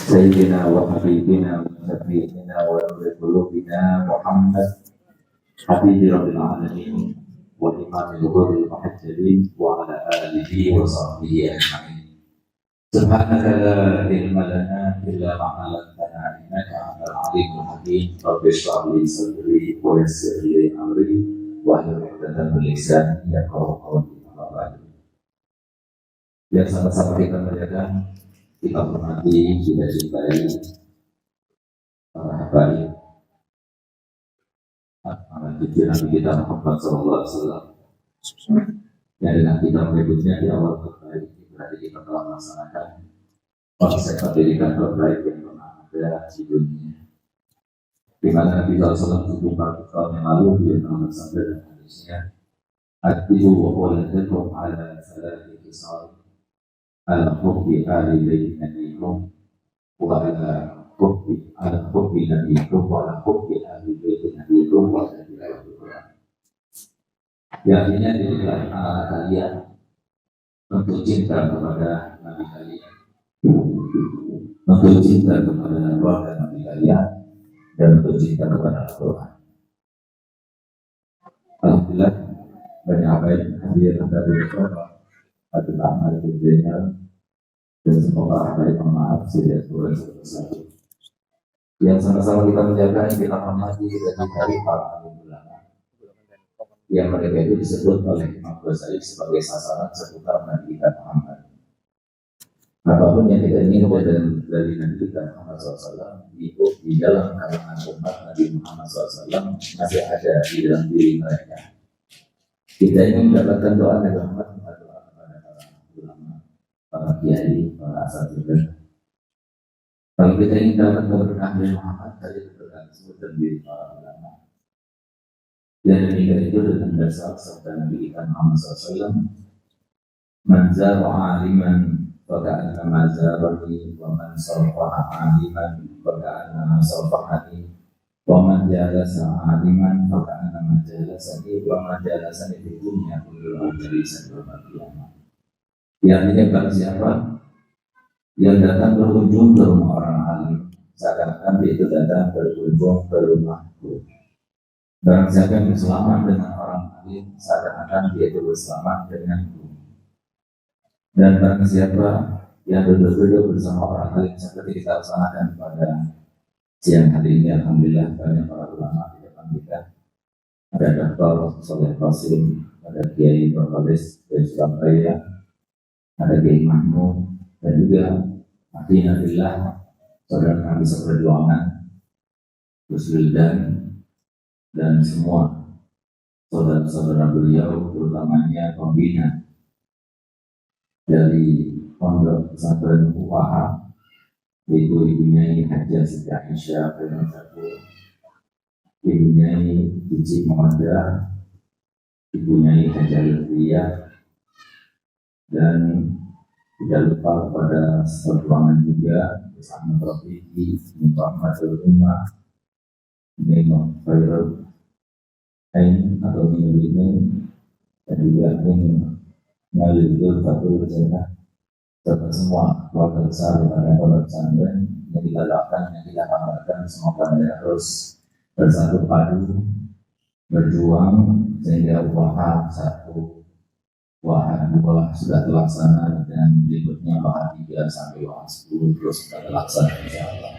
سيدنا وحبيبنا وشفيعنا ونور قلوبنا محمد حبيب رب العالمين وإمام الغر المحجلين وعلى آله وصحبه أجمعين. سبحانك لا علم لنا إلا ما علمتنا إنك أنت العليم الحكيم. رب اشرح لي صدري ويسر لي أمري واحلل عقدة من لساني يفقهوا قولي. Yang sama-sama kita menjaga, kita hormati, kita cintai para habaib, para cucu Nabi kita Muhammad SAW. Dan dengan kita berikutnya di awal terbaik, berarti kita telah melaksanakan konsep pendidikan terbaik yang pernah ada di dunia. Di mana Nabi SAW 74 tahun yang lalu dia telah bersabda dan hadisnya, "Atibu wa waladakum ala salati kisar." Al-Hubbi Ali Nabikum wa al-Hubbi Nabikum wa al-Hubbi Ali Nabikum wa al-Hubbi. Ya, artinya diberikan anak kalian untuk cinta kepada Nabi kalian, untuk cinta kepada keluarga Nabi kalian, dan untuk cinta kepada Al-Quran. Alhamdulillah, banyak apa yang hadir dari Rasulullah adalah amal berjalan, dan semoga ada yang maaf tidak turun satu-satu. Yang sama-sama kita menjaga, kita hormati dan mencari para ulama yang mereka itu disebut oleh Imam Ghazali sebagai sasaran seputar Nabi kita Muhammad. Apapun yang kita inginkan dari Nabi kita Muhammad SAW itu di dalam kalangan umat Nabi Muhammad SAW masih ada di dalam diri mereka. Kita ingin mendapatkan doa Nabi Muhammad, para kiai, para asatidz. Kalau kita ingin dapat keberkahan dari Muhammad, dari keberkahan tersebut terdiri para ulama. Dan demikian itu dengan dasar sabda Nabi kita Muhammad SAW, "Man zara aliman faka'anna ma zarani, wa man sarfa'a aliman faka'anna ma sarfa'ani, wa man jalasa aliman faka'anna ma jalasani, wa man jalasani fi dunya kullu majlisin wa qiyamah." Yang ini bagi siapa yang datang berkunjung ke rumah orang alim, seakan-akan dia itu datang berkunjung ke rumahku. Barang siapa yang berselamat dengan orang alim, seakan-akan dia itu berselamat denganku. Dan barang siapa yang duduk-duduk bersama orang alim seperti kita laksanakan pada siang hari ini, alhamdulillah banyak para ulama di depan kita. Ada Dr. Soleh Qasim, ada Kiai Prof. dari Surabaya, ada Kiai Mahmud, dan juga Adinadillah, saudara kami seperjuangan, Gus Wildan, dan semua saudara-saudara beliau, terutamanya pembina dari Pondok Pesantren UAH, yaitu Ibunya Haji Siti Aisyah bin Abdul, Ibunya Cici Muhammad, Ibunya Haji Lutfiyah, dan tidak lupa kepada seperjuangan juga bersama Prof. Diki, Muhammad Umar, Nino Khairul Ain atau Nino, dan juga Nino Ngalidul Fatul Jannah, serta semua keluarga besar daripada Pondok Pesantren yang kita doakan, yang kita kabarkan, semoga mereka terus bersatu padu, berjuang sehingga UAH 1, UAH 2 sudah terlaksana, dan berikutnya UAH 3 sampai UAH 10 terus sudah terlaksana, insyaallah.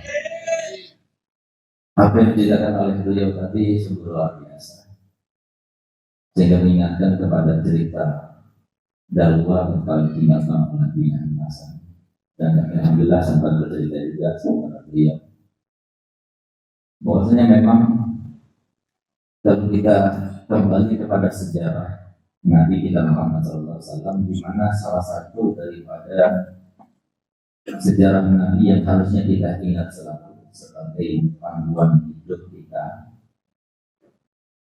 Apa yang diceritakan oleh beliau tadi sungguh luar biasa, sehingga mengingatkan kepada cerita dakwah tentang tindakan Nabi Hasan. Dan alhamdulillah sempat bercerita juga kepada beliau bahwasanya memang kalau kita kembali kepada sejarah Nabi kita Muhammad SAW, di mana salah satu daripada sejarah Nabi yang harusnya kita ingat selalu sebagai panduan hidup kita,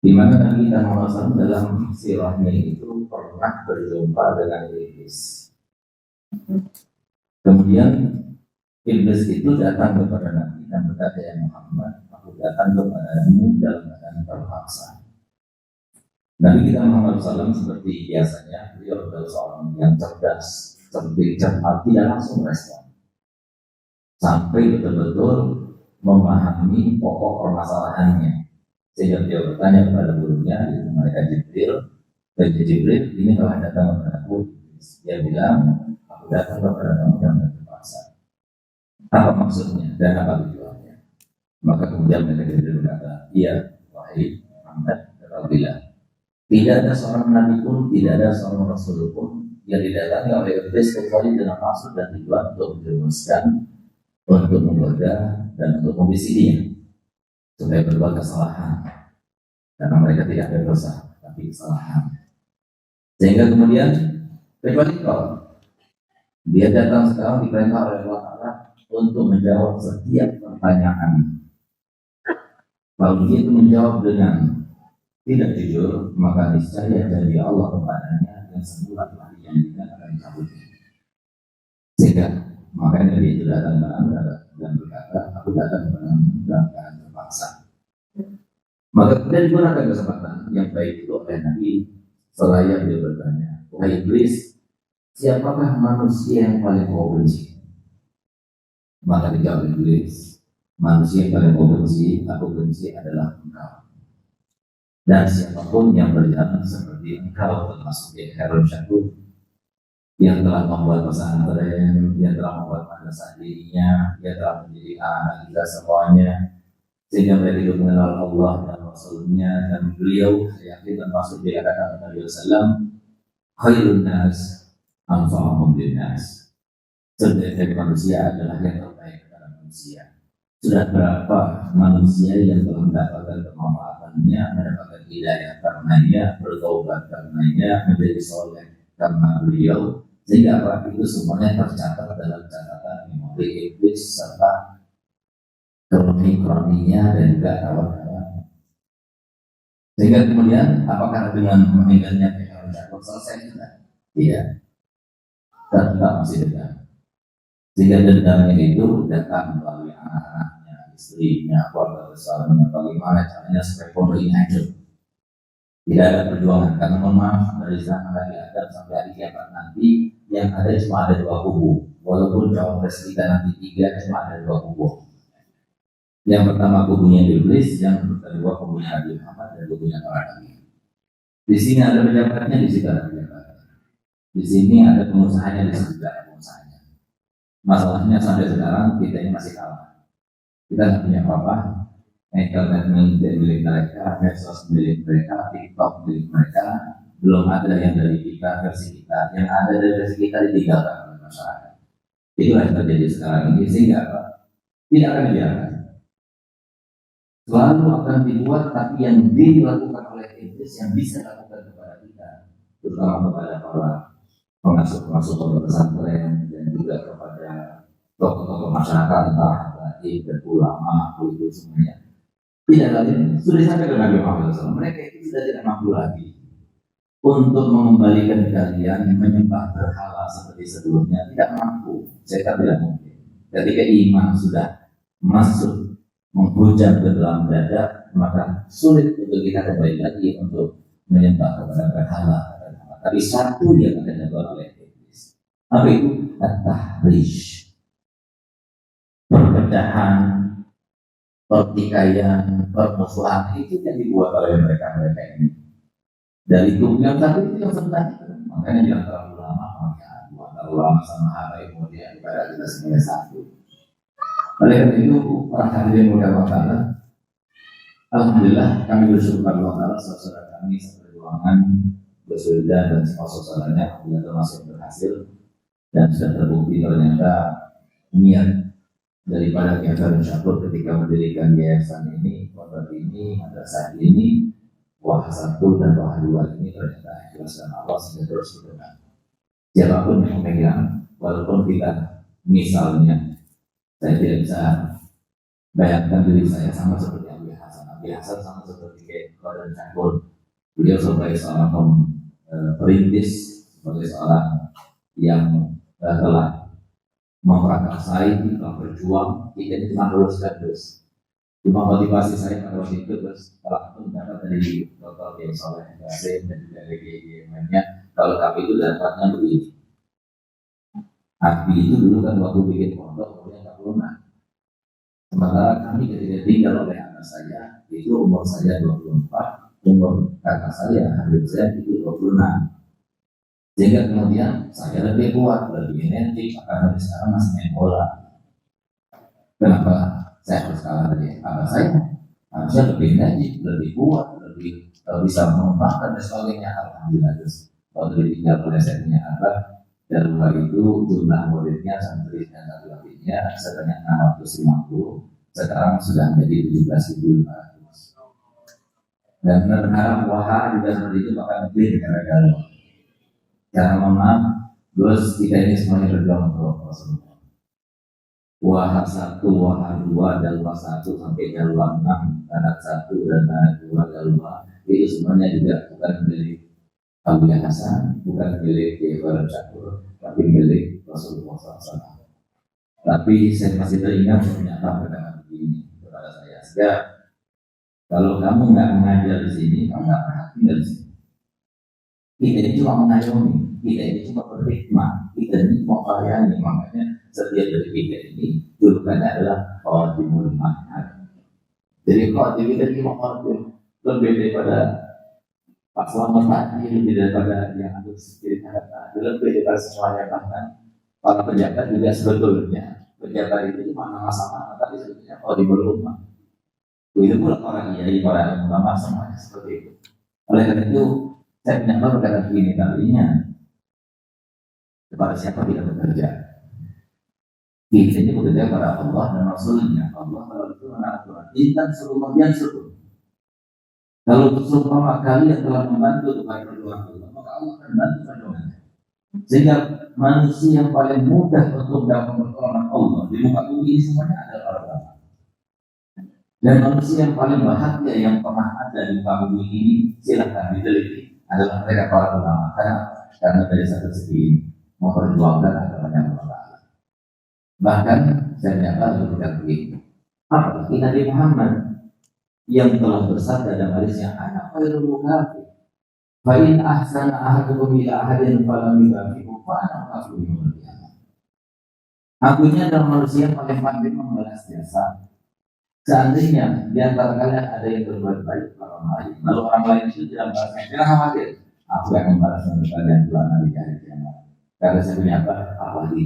di mana Nabi kita Muhammad SAW dalam sirahnya itu pernah berjumpa dengan iblis. Kemudian iblis itu datang kepada Nabi dan berkata, "Ya Muhammad, aku datang kepadamu dalam keadaan terpaksa." Nabi kita Muhammad SAW seperti biasanya, beliau adalah seorang yang cerdas, cerdik, cermat, tidak langsung respon. sampai betul-betul memahami pokok permasalahannya. Sehingga dia bertanya kepada gurunya, yaitu malaikat Jibril, dan Jibril, ini telah datang kepada aku. Dia bilang, aku datang kepada kamu dengan terpaksa. Apa maksudnya dan apa tujuannya? Maka kemudian malaikat Jibril berkata, iya, wahai Muhammad, ketahuilah, tidak ada seorang nabi pun, tidak ada seorang rasul pun yang didatangi oleh iblis kecuali dengan maksud dan tujuan untuk menjerumuskan, untuk menggoda, dan untuk membisiki supaya berbuat kesalahan, karena mereka tidak berdosa tapi kesalahan. Sehingga kemudian kecuali kalau dia datang sekarang diperintah oleh Allah Ta'ala untuk menjawab setiap pertanyaan. Kalau dia itu menjawab dengan tidak jujur, maka niscaya janji Allah kepadanya yang semula telah dijanjikan akan dicabut. Sehingga makanya dia itu datang dan berkata, aku datang dalam keadaan terpaksa. Maka kemudian digunakan kesempatan yang baik itu oleh Nabi seraya dia bertanya, wahai iblis, siapakah manusia yang paling kau benci? Maka dijawab iblis, manusia yang paling kau benci, aku benci adalah engkau. Dan siapapun yang berjalan seperti engkau, termasuk yang Harun Syakub, yang telah membuat pesantren, yang telah membuat madrasah dirinya, yang telah menjadi anak kita semuanya, sehingga mereka itu mengenal Allah dan Rasulnya, dan beliau yakin termasuk dia kata Nabi Sallam, khairun nas anfa'uhum linnas. Sebaik manusia adalah yang terbaik dalam manusia. Sudah berapa manusia yang telah mendapatkan kemanfaatannya, mendapatkan hidayah karenanya, bertaubat karenanya, menjadi soleh karena beliau, sehingga apa itu semuanya tercatat dalam catatan memori iblis serta kroni-kroninya dan juga kawan-kawan. Sehingga kemudian apakah dengan meninggalnya Harun Syakub selesai tidak? Tidak. Tetap masih dendam. Sehingga dendamnya itu datang melalui anak-anaknya, istrinya, keluarga besarnya, bagaimana caranya supaya pondok ini hancur. Tidak ada perjuangan, karena mohon maaf dari zaman Nabi Adam sampai hari kiamat nanti yang ada cuma ada dua kubu. Walaupun cawapres kita nanti tiga, cuma ada dua kubu. Yang pertama kubunya iblis, yang kedua kubunya Nabi Muhammad dan kubunya para nabi. Di sini ada pejabatnya, di sini ada pejabatnya. Di sini ada pengusahanya, di sini juga ada pengusahanya. Masalahnya sampai sekarang kita ini masih kalah. Kita tidak punya apa-apa. Internet milik mereka, medsos milik mereka, TikTok milik mereka. Belum ada yang dari kita, versi kita. Yang ada dari versi kita ditinggalkan oleh masyarakat. Itulah yang terjadi sekarang ini, sehingga apa? Tidak akan dibiarkan. Selalu akan dibuat, tapi yang dilakukan oleh iblis yang bisa dilakukan kepada kita, terutama kepada para pengasuh-pengasuh pondok pesantren dan juga kepada tokoh-tokoh masyarakat, entah dan ulama, itu semuanya. Tidak lagi, sudah disampaikan Nabi Muhammad SAW, mereka itu sudah tidak mampu lagi untuk mengembalikan kalian menyembah berhala seperti sebelumnya. Tidak mampu, saya tidak mungkin. Ketika iman sudah masuk menghujam ke dalam dada, maka sulit untuk kita kembali lagi untuk menyembah kepada berhala. Tapi satu yang akan dilakukan oleh iblis, apa itu? At-tahrish, perpecahan, pertikaian, permusuhan, itu yang dibuat oleh mereka ini. Dari itu yang satu itu yang sebenarnya, makanya jangan terlalu lama, terlalu lama sama apa kemudian kepada kita semuanya satu. Oleh karena itu, para hadirin mulia Allah, alhamdulillah kami bersyukur kepada Allah Ta'ala, saudara kami seperjuangan bersudah dan saudaranya alhamdulillah termasuk berhasil dan sudah terbukti ternyata niat daripada Harun Syakub ketika mendirikan yayasan ini, pondok ini, madrasah ini, wah satu dan wah dua ini ternyata ikhlas dan Allah sudah terus bergerak. Siapapun yang memegang, walaupun kita misalnya saya tidak bisa bayangkan diri saya sama seperti Abi Hasan. Abi Hasan sama seperti Harun Syakub. Beliau sebagai seorang perintis, sebagai seorang yang telah memprakarsai, telah berjuang, tidak cuma luruskan terus. Cuma motivasi saya pada waktu itu terus telah mendapat dari Dr. Yang Soleh Yasin dan juga dari yang lainnya. Kalau kami itu dapatnya begini. Abi itu dulu kan waktu bikin pondok, kemudian 26. Sementara kami ketika tinggal oleh anak saya, itu umur saya 24, umur kakak saya, Habib saya itu 26. Sehingga kemudian saya lebih kuat, lebih genetik, maka dari sekarang masih main bola. Kenapa saya harus kalah dari kakak saya? Harusnya lebih genetik, lebih kuat, lebih bisa mengembangkan dan sebagainya. Alhamdulillah, kalau ditinggal oleh saya punya anak, dan luar itu jumlah muridnya santri dan santri-santrinya sebanyak 650, sekarang sudah menjadi 17.500. Dan berharap wahana juga seperti itu akan lebih gara-gara. Jangan maaf, terus kita ini semuanya berjuang untuk Rasulullah. Wahana 1, wahana 2, jalwa 1 sampai jalwa 6, anak 1 dan anak 2 jalwa itu semuanya juga bukan milik Abu Hasan, bukan milik Ibrahim Syakur, tapi milik Rasulullah SAW. Tapi saya masih teringat ternyata perkataan begini kepada saya. Sehingga kalau kamu nggak mengajar di sini, kamu nggak pernah tinggal di sini. Kita ini cuma mengayomi, kita ini cuma berhikmah, kita ini cuma melayani. Makanya setiap dari kita ini julukannya adalah Khadimul Ma'had. Jadi Khadim kita cuma lebih daripada Pak Selamat tadi, lebih daripada yang aku ceritakan, lebih daripada semuanya. Bahkan para pejabat juga sebetulnya pejabat itu cuma nama sama, tapi sebetulnya Khadimul Ummah. Itu pula para kiai, para ulama semuanya seperti itu. Oleh karena itu saya punya berkata begini kalinya, kepada siapa kita bekerja? Kita ini bekerja kepada Allah dan Rasulnya. Allah kalau itu anak Quran, intan suruh bagian suruh. Kalau seumpama kalian telah membantu untuk perjuangan Allah, maka Allah akan bantu perjuangannya. Sehingga manusia yang paling mudah untuk dapat pertolongan Allah di muka bumi ini semuanya adalah para ulama. Dan manusia yang paling bahagia yang pernah ada di muka bumi ini, silahkan diteliti, adalah mereka para ulama. Karena dari satu segi memperjuangkan agamanya Allah. Bahkan saya nyata berkata begini, apalagi Nabi Muhammad yang telah bersabda dalam hadisnya, anak khairul mukafi, fa in ahsana ahadukum ila ahadin falam yukafihu fa ana kafirun yawmal qiyamah. Akunya adalah manusia yang paling pandai membalas jasa. Seandainya di antara kalian ada yang berbuat baik kepada orang lain, lalu orang lain itu tidak membalasnya, jangan khawatir, aku yang membalasnya untuk kalian bulan hari kiamat. Karena saya punya apalagi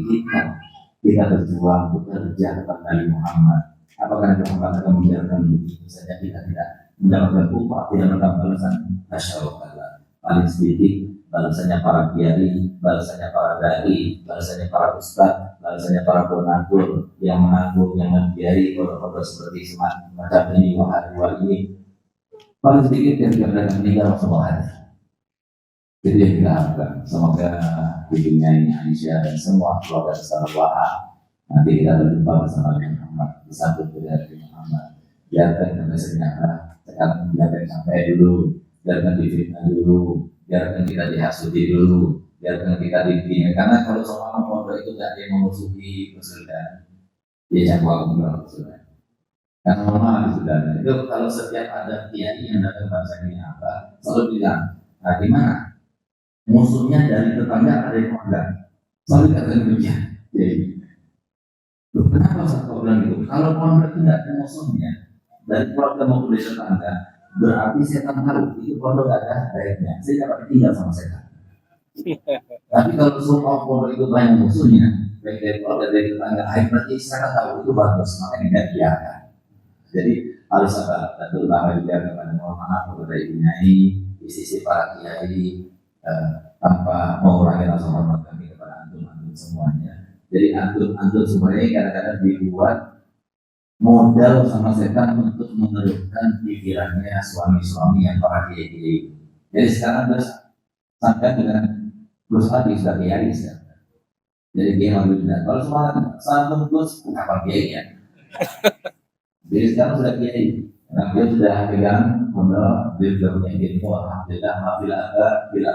kita berjuang bekerja kepada Nabi Muhammad. Apakah Nabi Muhammad akan membiarkan begitu saja kita tidak mendapatkan upah, tidak mendapatkan balasan? Masya Allah, paling sedikit balasannya para kiai, balasannya para dai, balasannya para ustaz, balasannya para donatur yang menanggung, yang membiayai pondok-pondok seperti semacam ini, wahana ini. Paling sedikit yang kita akan meninggal Rasulullah. Jadi yang kita harapkan, semoga hidupnya ini Aisyah dan semua keluarga besar wahana. Nanti kita berjumpa bersama Nabi Muhammad, bersambut dengan Nabi Muhammad. Biarkan kita senyapkan, sekarang biarkan sampai dulu, biarkan difitnah dulu, biarkan kita dihasuti dulu, biarkan kita dipilih. Karena kalau seorang pondok itu tidak dia memusuhi kesulitan, dia jangkau ke kesulitan. Karena memang kesulitan itu kalau setiap ada kiai yang datang bangsa ini apa, selalu bilang, nah gimana? Musuhnya dari tetangga ada yang enggak, selalu katakan demikian. Jadi kenapa satu bilang gitu? Kalau pondok itu tidak ada musuhnya dari keluarga maupun dari tetangga, berarti setan tahu itu pondok tidak ada baiknya. Saya dapat tinggal sama setan. Tapi kalau semua pondok itu banyak musuhnya, baik dari keluarga dari tetangga, berarti setan tahu itu bagus, makanya tidak biarkan. Jadi harus ada, terutama juga kepada mohon kepada ibu nyai, istri para kiai, tanpa mengurangi rasa hormat kami kepada antum semuanya. Jadi antum semuanya kadang-kadang dibuat modal sama setan untuk meneruskan pikirannya suami-suami yang para kiai. Jadi sekarang terus sampai dengan terus lagi sudah kiai sekarang. Jadi dia ngambil dan kalau semua santun terus kapan kiai ya. Jadi sekarang sudah kiai. Karena dia sudah pegang modal, dia sudah punya ilmu. Alhamdulillah, bila.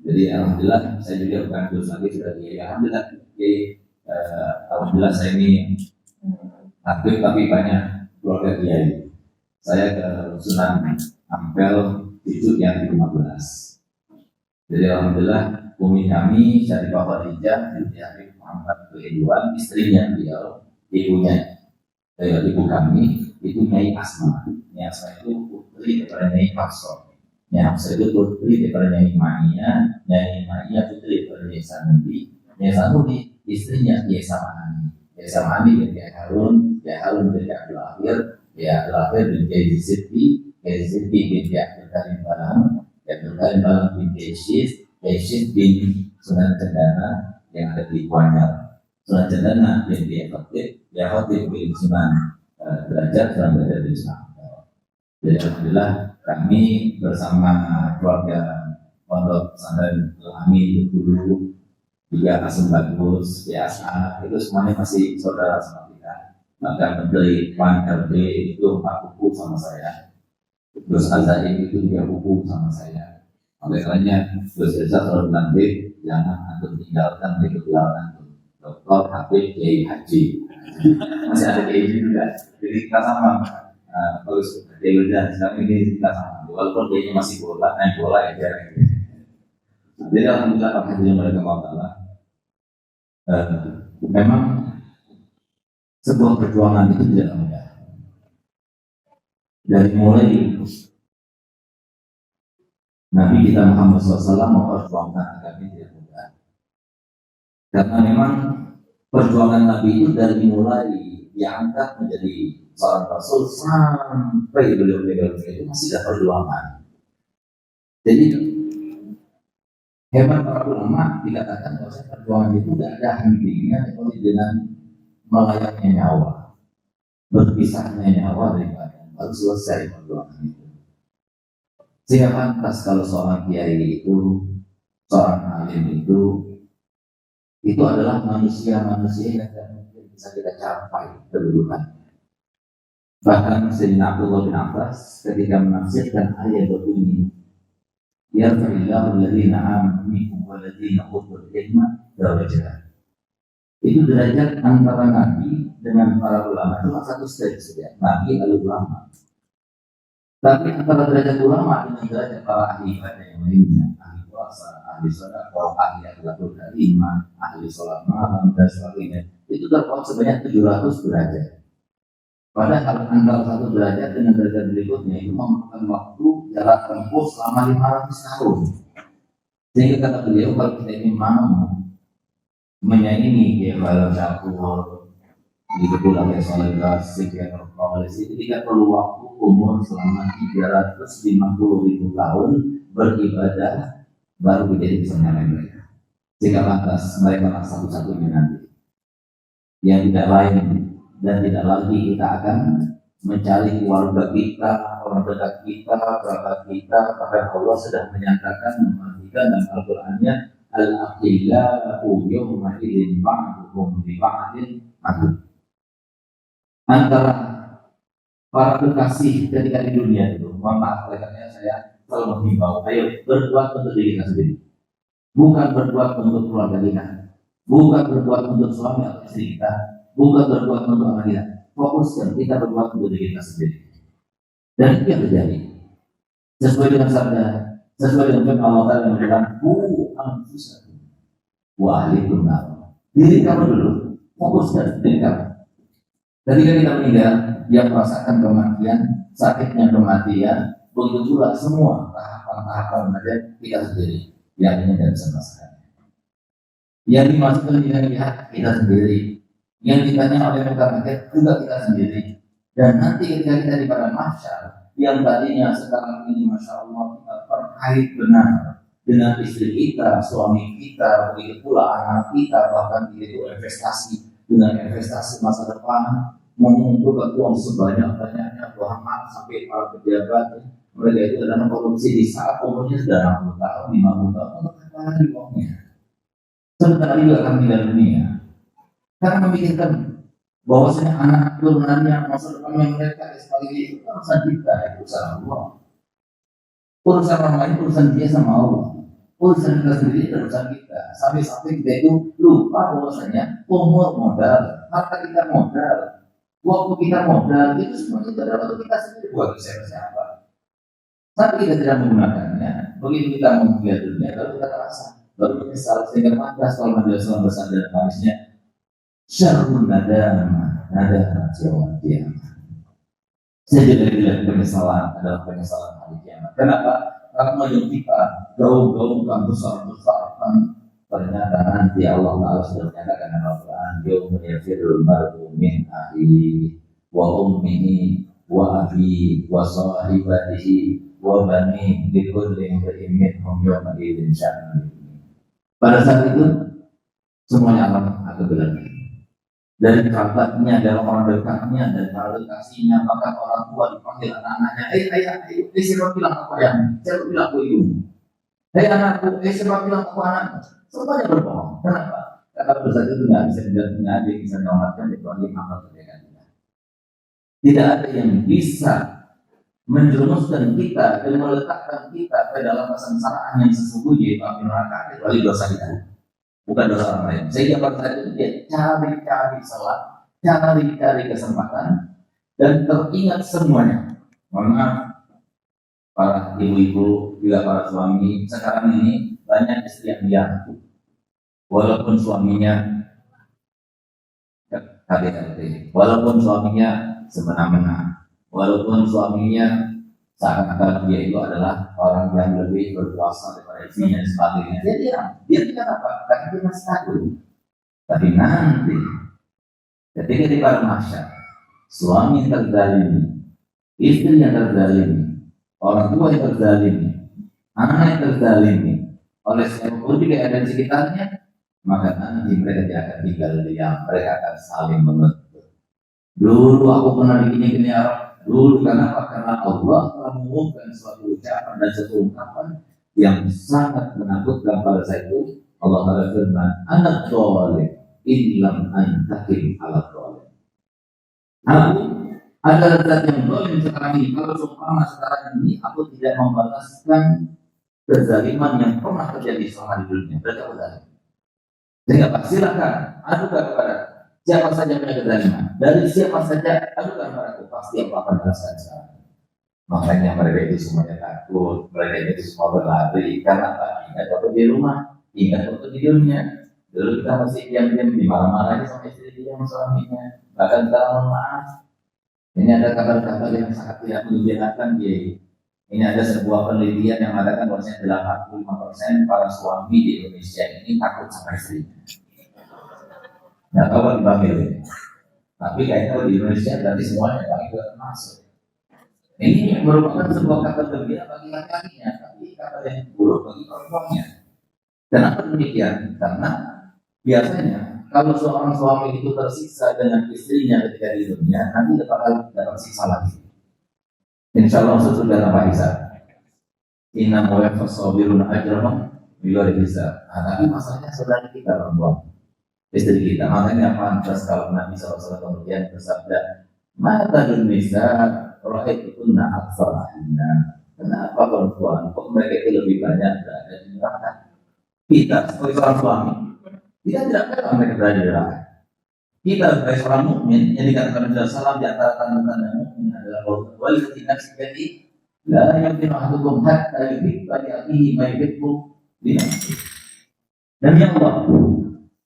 Jadi alhamdulillah saya juga bukan terus lagi sudah kiai. Alhamdulillah kiai. Alhamdulillah saya ini aktif tapi banyak keluarga kiai. Saya ke Sunan Ampel itu yang ke-15. Jadi alhamdulillah umi kami dari Bapak Rijah dari Habib Muhammad Kehidupan, istrinya beliau ibu kami itu Nyai Asma. Nyai Asma itu putri daripada Nyai Pasor. Nyai Asma itu putri daripada Nyai Mania. Nyai Mania putri daripada Nyai Sanusi. Nyai Sanusi istrinya Nyai Samani. Nyai Samani dari Harun. Nyai Harun dari Abdul Akhir. Ya Akhir bin Kiai Siti. Kiai Siti bin Abdul Karim Balang. Abdul Karim Balang bin Kiai bin Sunan Cendana yang ada di Kuanyar. Sunan Cendana bin Dia Khotib bin Sunan Derajat dalam derajat Islam. Jadi alhamdulillah kami bersama keluarga Pondok Pesantren Al-Amin dulu juga Asem Bagus, PSA itu semuanya masih saudara sama kita. Bahkan Menteri Pan RB itu 4 buku sama saya. Terus Azari itu juga buku sama saya. Oleh karenanya Gus Reza selalu nanti jangan antum tinggalkan di kegiatan Dr. Habib Kiai Haji. Masih ada Kiai juga. Jadi kita sama. Bagus Kiai Haji sekarang ini kita sama. Walaupun dia masih naik bola ya. Jadi alhamdulillah Pak Haji yang mereka mau memang sebuah perjuangan itu tidak mudah. Dari mulai Nabi kita Muhammad SAW memperjuangkan agama ini tidak mudah. Karena memang perjuangan Nabi itu dari mulai diangkat menjadi seorang Rasul sampai beliau itu masih ada perjuangan. Jadi hebat para ulama dikatakan bahwa perjuangan itu tidak ada hentinya kecuali dengan melayangnya nyawa, berpisahnya nyawa dari badan, baru selesai perjuangan itu. Sehingga pantas kalau seorang kiai itu, seorang alim itu adalah manusia-manusia yang tidak mungkin bisa kita capai kedudukan. Bahkan Sayyidina Abdullah bin Abbas ketika menafsirkan ayat berbunyi, yarfa'illahu alladhina amanu minkum walladhina utul ilma darajat. Itu derajat antara Nabi dengan para ulama cuma satu stage saja, Nabi lalu ulama. Tapi antara derajat ulama dengan derajat para ahli ibadah yang lainnya, ahli puasa, ahli sedekah, ahli akhlakul karimah, ahli sholat malam dan sebagainya, itu terpaut sebanyak 700 derajat. Padahal antara satu derajat dengan derajat berikutnya itu memakan waktu jarak tempuh selama 500 tahun. Sehingga kata beliau kalau kita ini mau menyaingi ya kalau campur di kebulan yang soleh klasik yang normalis itu tidak perlu waktu umur selama 350.000 tahun beribadah baru menjadi bisa nyalain mereka. Jika lantas mereka satu-satunya nanti yang tidak lain dan tidak lagi kita akan mencari keluarga kita, orang dekat kita, kerabat kita. Bahkan Allah sudah menyatakan memastikan dalam Al-Qur'annya al-aqillahu yawma idzin ba'duhum li ba'din adu. Antara para kekasih ketika di dunia itu, mohon maaf olehnya saya selalu menghimbau, ayo berbuat untuk diri kita sendiri, bukan berbuat untuk keluarga kita, bukan berbuat untuk suami atau istri kita, bukan berbuat untuk anak kita. Fokuskan kita berbuat untuk diri kita sendiri. Dan itu yang terjadi. Sesuai dengan sabda, sesuai dengan firman Allah Taala yang berkata, anfusakum wa ahlikum nar. Diri kamu dulu, fokuskan diri kamu. Ketika kita meninggal, yang merasakan kematian, sakitnya kematian, begitu pula semua tahapan-tahapan saja kita sendiri yang ini tidak bisa merasakan. Yang dimasukkan di lihat kita sendiri, yang ditanya oleh muka rakyat juga kita sendiri. Dan nanti ketika kita di padang mahsyar, yang tadinya sekarang ini masya Allah kita terkait benar dengan istri kita, suami kita, begitu pula anak kita, bahkan itu investasi dengan investasi masa depan, mengumpulkan uang sebanyak-banyaknya, bahkan sampai para pejabat mereka itu dalam korupsi di saat umurnya sudah 60 tahun, 50 tahun, untuk apa lagi uangnya? Sebentar juga akan tinggal dunia. Karena memikirkan bahwasanya anak turunannya masa depan mereka sebagai itu urusan kita, urusan Allah. Urusan orang lain urusan dia sama Allah. Urusan kita sendiri urusan kita. Sampai-sampai kita itu lupa bahwasanya umur modal, harta kita modal, waktu kita modal, itu semuanya adalah untuk kita sendiri, buat siapa-siapa. Tapi kita tidak menggunakannya. Begitu kita melihat dunia, lalu kita terasa baru menyesal. Sehingga pantas kalau Nabi SAW bersandar manisnya syarrun nadama ada yaumil qiyamah. Sejelas-jelas penyesalan adalah penyesalan hari kiamat. Kenapa? Karena yang kita gaung-gaungkan besar-besar kan ternyata nanti Allah Taala sudah menyatakan dalam Al-Quran, yaumul yafirrul mar'u min akhihi wa ummihi wa abihi wa sahibatihi wa banihi likulli imri'in minhum yawma idzin sya'nun. Pada saat itu semuanya akan berlari. Dari kerabatnya, dari orang dekatnya, dari para kasihnya, bahkan orang tua dipanggil anak-anaknya. Ayo, siapa bilang aku ayam? Siapa bilang aku ibu? Anakku, siapa bilang aku anak? Semuanya berbohong. Kenapa? Karena pada saat itu nggak bisa ada yang bisa menyelamatkan kecuali amal kebaikannya. Tidak ada yang bisa menjerumuskan kita dan meletakkan kita ke dalam kesengsaraan yang sesungguhnya api neraka kecuali dosa kita. Bukan dosa orang lain. Sehingga pada saat itu dia cari-cari salah, cari-cari kesempatan, dan teringat semuanya. Mohon maaf, para ibu-ibu, juga para suami, sekarang ini banyak istri yang diam. Walaupun suaminya KDRT, walaupun suaminya semena-mena, walaupun suaminya seakan-akan dia itu adalah orang yang lebih berkuasa daripada istrinya dan sebagainya. Dia tidak apa? Karena dia masih takut. Tapi nanti ketika di padang mahsyar, suami yang terzalimi, istri yang terzalimi, orang tua yang terzalimi, anak yang terzalimi oleh siapapun juga yang ada di sekitarnya, maka nanti mereka tidak akan tinggal diam, mereka akan saling menuntut. Dulu aku pernah begini-gini orang. Dulu kenapa? Karena Allah telah mengumumkan suatu ucapan dan suatu ungkapan yang sangat menakutkan pada saat itu. Allah Taala firman, anak zalim illam antakim ala zalim. Aku adalah zat yang zalim sekarang ini. Kalau seumpama sekarang ini aku tidak membalaskan kezaliman yang pernah terjadi selama di dunia, berarti aku zalim. Sehingga silakan adukan kepada siapa saja punya kezaliman, dari siapa saja adukan padaku, pasti aku akan jelaskan sekarang. Makanya mereka itu semuanya takut, mereka itu semua berlari. Karena apa? Ingat waktu di rumah, ingat waktu di dunia. Dulu kita masih diam-diam di malam-malam sama istri dia sama suaminya. Bahkan kita mohon maaf. Ini ada kabar-kabar yang sangat tidak menggembirakan. Ini ada sebuah penelitian yang mengatakan bahwasanya 85% para suami di Indonesia ini takut sama istrinya. Nggak tahu apa dipanggil. Tapi kayaknya di Indonesia berarti semuanya kami juga termasuk. Ini merupakan sebuah kata gembira bagi laki-lakinya, tapi kata yang buruk bagi perempuannya. Kenapa demikian? Karena biasanya kalau seorang suami itu tersiksa dengan istrinya ketika di dunia, nanti bakal dapat siksa lagi. Insya Allah sudah tanpa hisab. Inna muwaffas sabiruna ajrahum bighairi hisab. Tapi masalahnya saudara kita perempuan, istri kita. Makanya pantas kalau Nabi SAW kemudian bersabda, mata Indonesia ra'aitunna aktsarahunna. Kenapa perempuan kok mereka itu lebih banyak berada di neraka? Kita sebagai seorang suami, kita tidak pernah mereka berada di neraka. Kita sebagai seorang mukmin yang dikatakan dalam salam di antara tanda-tanda mukmin adalah wal nafsi jadi la yumkinu ahadukum hatta yuhibba li akhihi ma yuhibbu li nafsihi. Dan yang Allah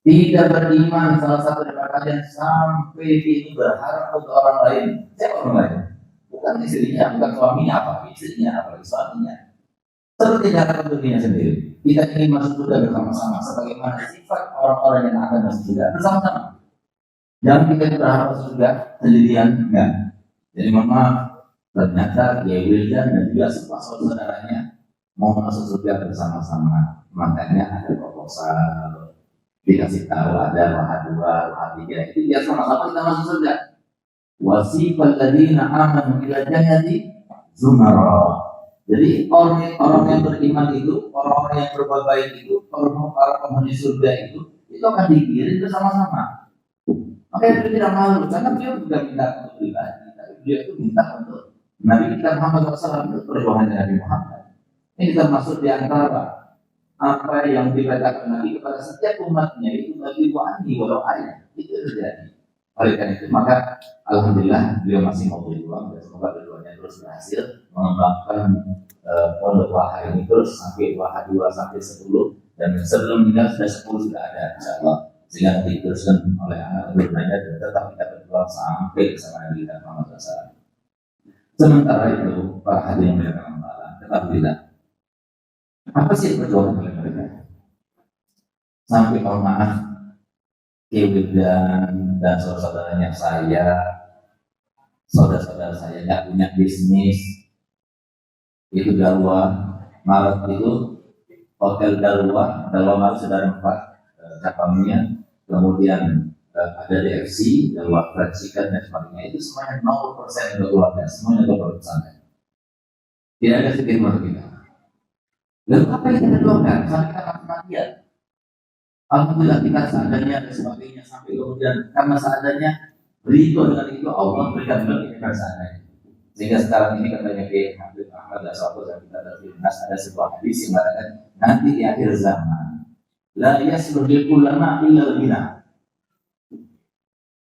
tidak beriman salah satu dari kalian sampai dia berharap untuk orang lain. Siapa orang lain? Bukan istrinya, bukan suaminya, apa istrinya, apalagi suaminya. Seperti kata dirinya sendiri. Kita ingin masuk surga bersama-sama, sebagaimana sifat orang-orang yang akan masuk surga bersama-sama. Jangan kita berharap masuk surga sendirian, enggak. Jadi maaf, ternyata dia Wildan dan juga semua saudaranya mau masuk surga bersama-sama. Makanya ada proposal, dikasih tahu ada roha 2, roha 3, itu dia sama-sama kita masuk surga. Wasifal ladina amanu ila jannati zumara. Jadi orang yang beriman itu, orang-orang yang berbuat baik itu, para penghuni surga itu akan dikirim bersama-sama. Makanya beliau tidak malu, karena beliau juga minta untuk pribadi, tapi beliau itu minta untuk Nabi kita Muhammad SAW untuk perjuangan Nabi Muhammad. Ini termasuk di antara apa yang diberitakan Nabi kepada setiap umatnya itu bagi wani walau ayat itu terjadi. Oleh karena itu maka alhamdulillah beliau masih mau berjuang dan semoga berjuangnya terus berhasil mengembangkan pondok Waha ini terus sampai Waha 2 sampai 10 dan sebelum meninggal sudah 10 sudah ada insyaallah sehingga diteruskan oleh anak berikutnya dan tetap kita berjuang sampai ke sana kita Muhammad SAW. Sementara itu para hadirin yang Allah ketahuilah apa sih perjuangan oleh mereka sampai kalau maaf Kewil dan saudara-saudaranya saudara-saudara saya nggak punya bisnis itu Dalwa Maret itu hotel Dalwa Maret sudah ada 4 cabangnya, kemudian ada DFC Dalwa Fried Chicken dan sebagainya, itu semuanya 0% untuk keluarga, semuanya untuk pesantren, tidak ada sedikit masuk kita. Lalu apa yang kita doakan sampai kita mati-matian? Alhamdulillah kita seadanya dan sebagainya, sampai kemudian karena seadanya berikut dengan itu Allah berikan kita seadanya. Sehingga sekarang ini katanya Kiai Habib Ahmad Dasawato dan kita dari Nas ada sebuah hadis yang mengatakan nanti di akhir zaman la yasluhul ulama illa ghina.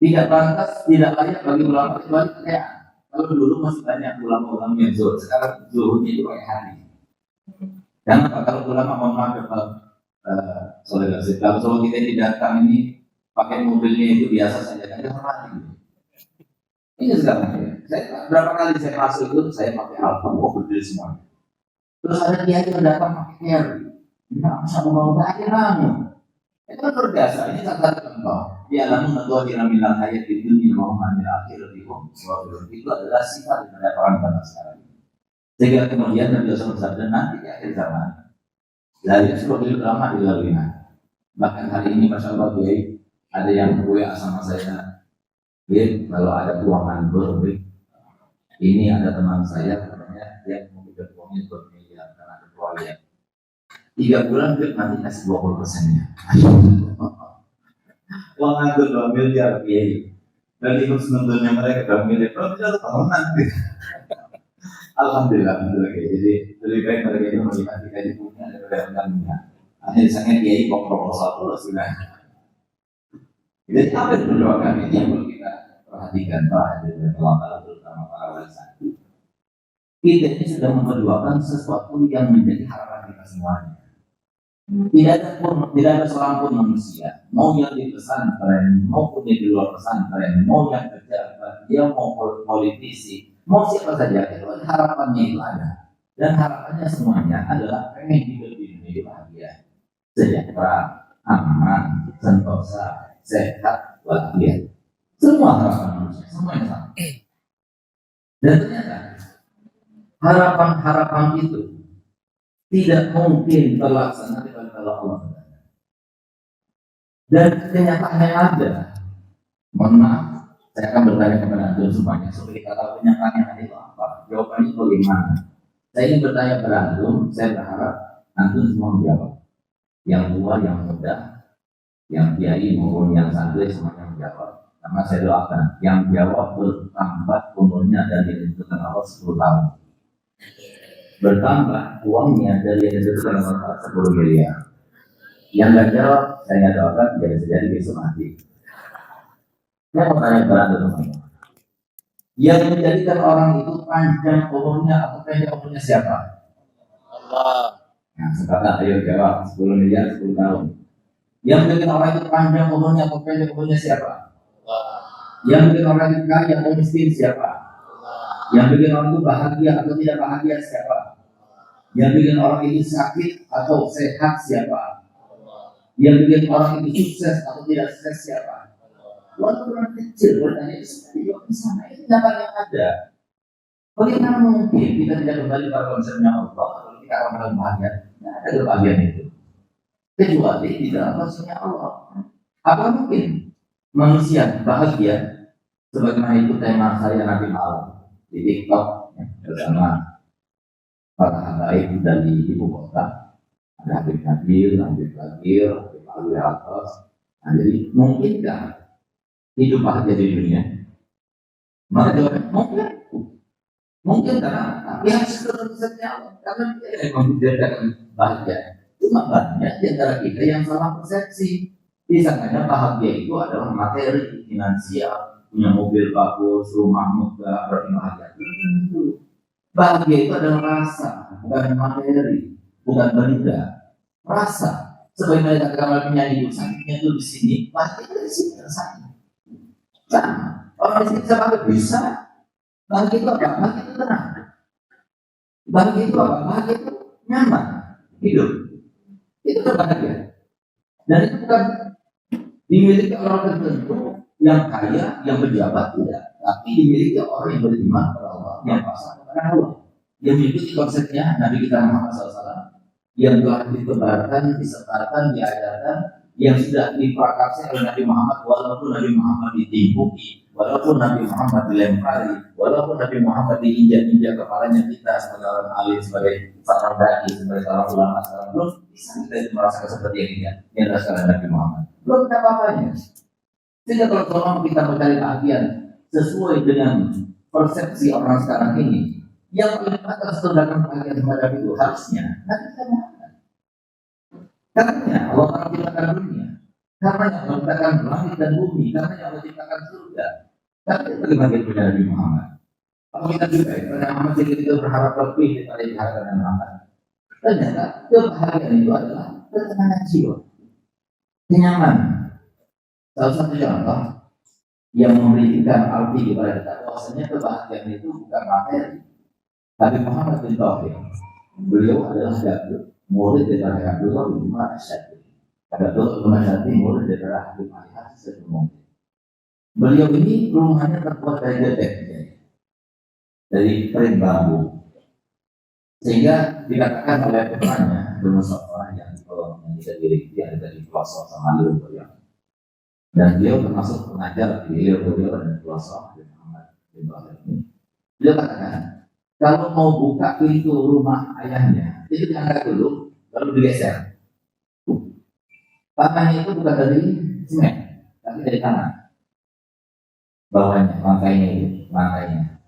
Tidak pantas, tidak layak bagi ulama kecuali kekayaan. Kalau dulu masih banyak ulama-ulama yang zuhud, sekarang zuhudnya itu pakai hati. Jangan kalau ulama mohon maaf kalau kalau kita ini datang ini pakai mobilnya itu biasa saja, tidak hormati. Ini sekarang saya berapa kali saya masuk itu saya pakai Alfa, berdiri semuanya. Terus ada dia yang datang pakai Carry, nggak usah mau pakai kamu. Itu kan luar biasa. Ini satu contoh. Ya namun atau dinamilah hayat di dunia Muhammad akhir itu adalah sifat daripada orang pada sekarang. Sehingga kemudian Nabi Sallallahu Alaihi Wasallam nanti di akhir zaman dari seluruh ulama dilalui. Bahkan hari ini masya Allah ada yang WA sama saya. Kalau ada ruangan berbeda, ini ada teman saya katanya dia mau bikin uangnya bermiliar karena ada proyek. 3 bulan nanti kasih 20%-nya. Uang nganggur 2 miliar biaya. Dan ikut senuntutnya mereka 2 miliar. Kalau bisa tahun nanti. Alhamdulillah. Jadi lebih baik mereka itu melihat kita di punya daripada enggaknya. Hanya misalnya kiai kok proposal terus sudah. Jadi apa yang berdoakan ini yang perlu kita perhatikan Pak dan Allah terutama para warisan. Kita ini sudah memperjuangkan sesuatu yang menjadi harapan kita semuanya. Tidak ada seorang pun manusia, mau yang di pesantren, maupun yang di luar pesantren, mau yang pejabat, dia mau politisi, mau siapa saja, itu harapannya itu ada. Dan harapannya semuanya adalah pengen hidup di dunia bahagia, sejahtera, aman, sentosa, sehat, walafiat. Semua harapan manusia, semuanya sama. Dan ternyata harapan-harapan itu tidak mungkin terlaksana kalau Allah. Dan kenyataan yang ada, mohon maaf, saya akan bertanya kepada antum semuanya supaya kita tahu kenyataannya itu apa, jawabannya bagaimana. Saya ingin bertanya kepada antum, saya berharap antum semua menjawab. Yang tua, yang muda, yang kiai maupun yang santri semuanya menjawab. Karena saya doakan yang jawab bertambah umurnya dari yang ditentukan Allah 10 tahun. Bertambah uangnya dari yang ditentukan Allah 10 miliar. Yang nggak jawab, saya doakan dia bisa jadi besok mati. Saya mau tanya kepada anda semuanya. Yang menjadikan orang itu panjang umurnya atau pendek umurnya siapa? Allah. Nah, sekarang ayo jawab 10 miliar 10 tahun. Yang menjadikan orang itu panjang umurnya atau pendek umurnya siapa? Allah. Yang menjadikan orang itu kaya atau miskin siapa? Allah. Yang bikin orang itu bahagia atau tidak bahagia siapa? Yang bikin orang itu sakit atau sehat siapa? Yang bikin orang itu sukses atau tidak sukses siapa? Walaupun orang kecil bertanya itu sebenarnya di sana itu data yang ada. Bagaimana mungkin kita tidak kembali pada konsepnya Allah kalau kita akan bahagia? Tidak ada kebahagiaan itu kecuali di dalam konsepnya Allah. Apa mungkin manusia bahagia sebagaimana itu tema saya nanti malam di TikTok bersama para habaib dari ibu kota. Ada Habib Nabil, Habib Bagir, Habib Alwi Atas. Nah, jadi mungkinkah hidup bahagia di dunia? Maka jawabannya mungkin karena tapi harus konsepnya karena dia membiarkan bahagia. Cuma banyak di antara kita yang salah persepsi. Disangkanya bahagia itu adalah materi, finansial, punya mobil bagus, rumah megah, berarti bahagia. Tentu bahagia itu adalah rasa, bukan materi. Bukan benda, rasa. Sebagaimana kata penyanyi itu sakitnya itu di sini, pasti di sini rasanya. Sama. Orang miskin bisa bahagia? Bisa. Bahagia itu apa? Bahagia itu tenang. Bahagia itu apa? Bahagia itu nyaman hidup. Itu bahagia. Dan itu bukan dimiliki orang tertentu yang kaya, yang pejabat, tidak. Tapi dimiliki orang yang beriman kepada Allah, yang pasrah kepada Allah, yang mengikuti konsepnya Nabi kita Muhammad SAW, yang telah ditebarkan, disebarkan, diajarkan, yang sudah diprakarsai oleh Nabi Muhammad, walaupun Nabi Muhammad ditimpuki, walaupun Nabi Muhammad dilempari, walaupun Nabi Muhammad diinjak-injak kepalanya kita sebagai orang alim, sebagai seorang dai, sebagai seorang ulama, seorang belum bisa kita merasakan seperti yang ini, yang dirasakan Nabi Muhammad. Belum ada apa-apanya. Sehingga kalau tolong kita mencari keahlian sesuai dengan persepsi orang sekarang ini, yang paling atas terdapat keahlian semacam itu harusnya Nabi kita Muhammad. Karena Allah menciptakan dunia, karena Allah menciptakan langit dan bumi, karena Allah menciptakan surga. Tapi bagaimana kita punya Nabi Muhammad? Kalau kita juga pada Muhammad kita berharap lebih daripada diharapkan Nabi Muhammad. Ternyata kebahagiaan itu adalah ketenangan jiwa, kenyamanan. Salah satu contoh yang memberikan arti kepada kita bahwasanya kebahagiaan itu bukan materi. Nabi Muhammad bin Taufiq, beliau adalah murid dari Abdullah bin Umar Asy'ari. Abdullah bin Umar Asy'ari murid dari Habib Ali Hasan Mungkin. Beliau ini rumahnya terbuat dari bebek, dari frame bambu, sehingga dikatakan oleh putranya dulu seorang yang tidak diri dia dari pelosok sama beliau. Dan beliau termasuk pengajar di beliau dan pelosok Habib Muhammad bin Taufiq ini. Beliau katakan, kalau mau buka pintu rumah ayahnya, itu diangkat dulu, lalu digeser. Tanahnya itu bukan dari semen, tapi dari tanah. Bawahnya, lantainya.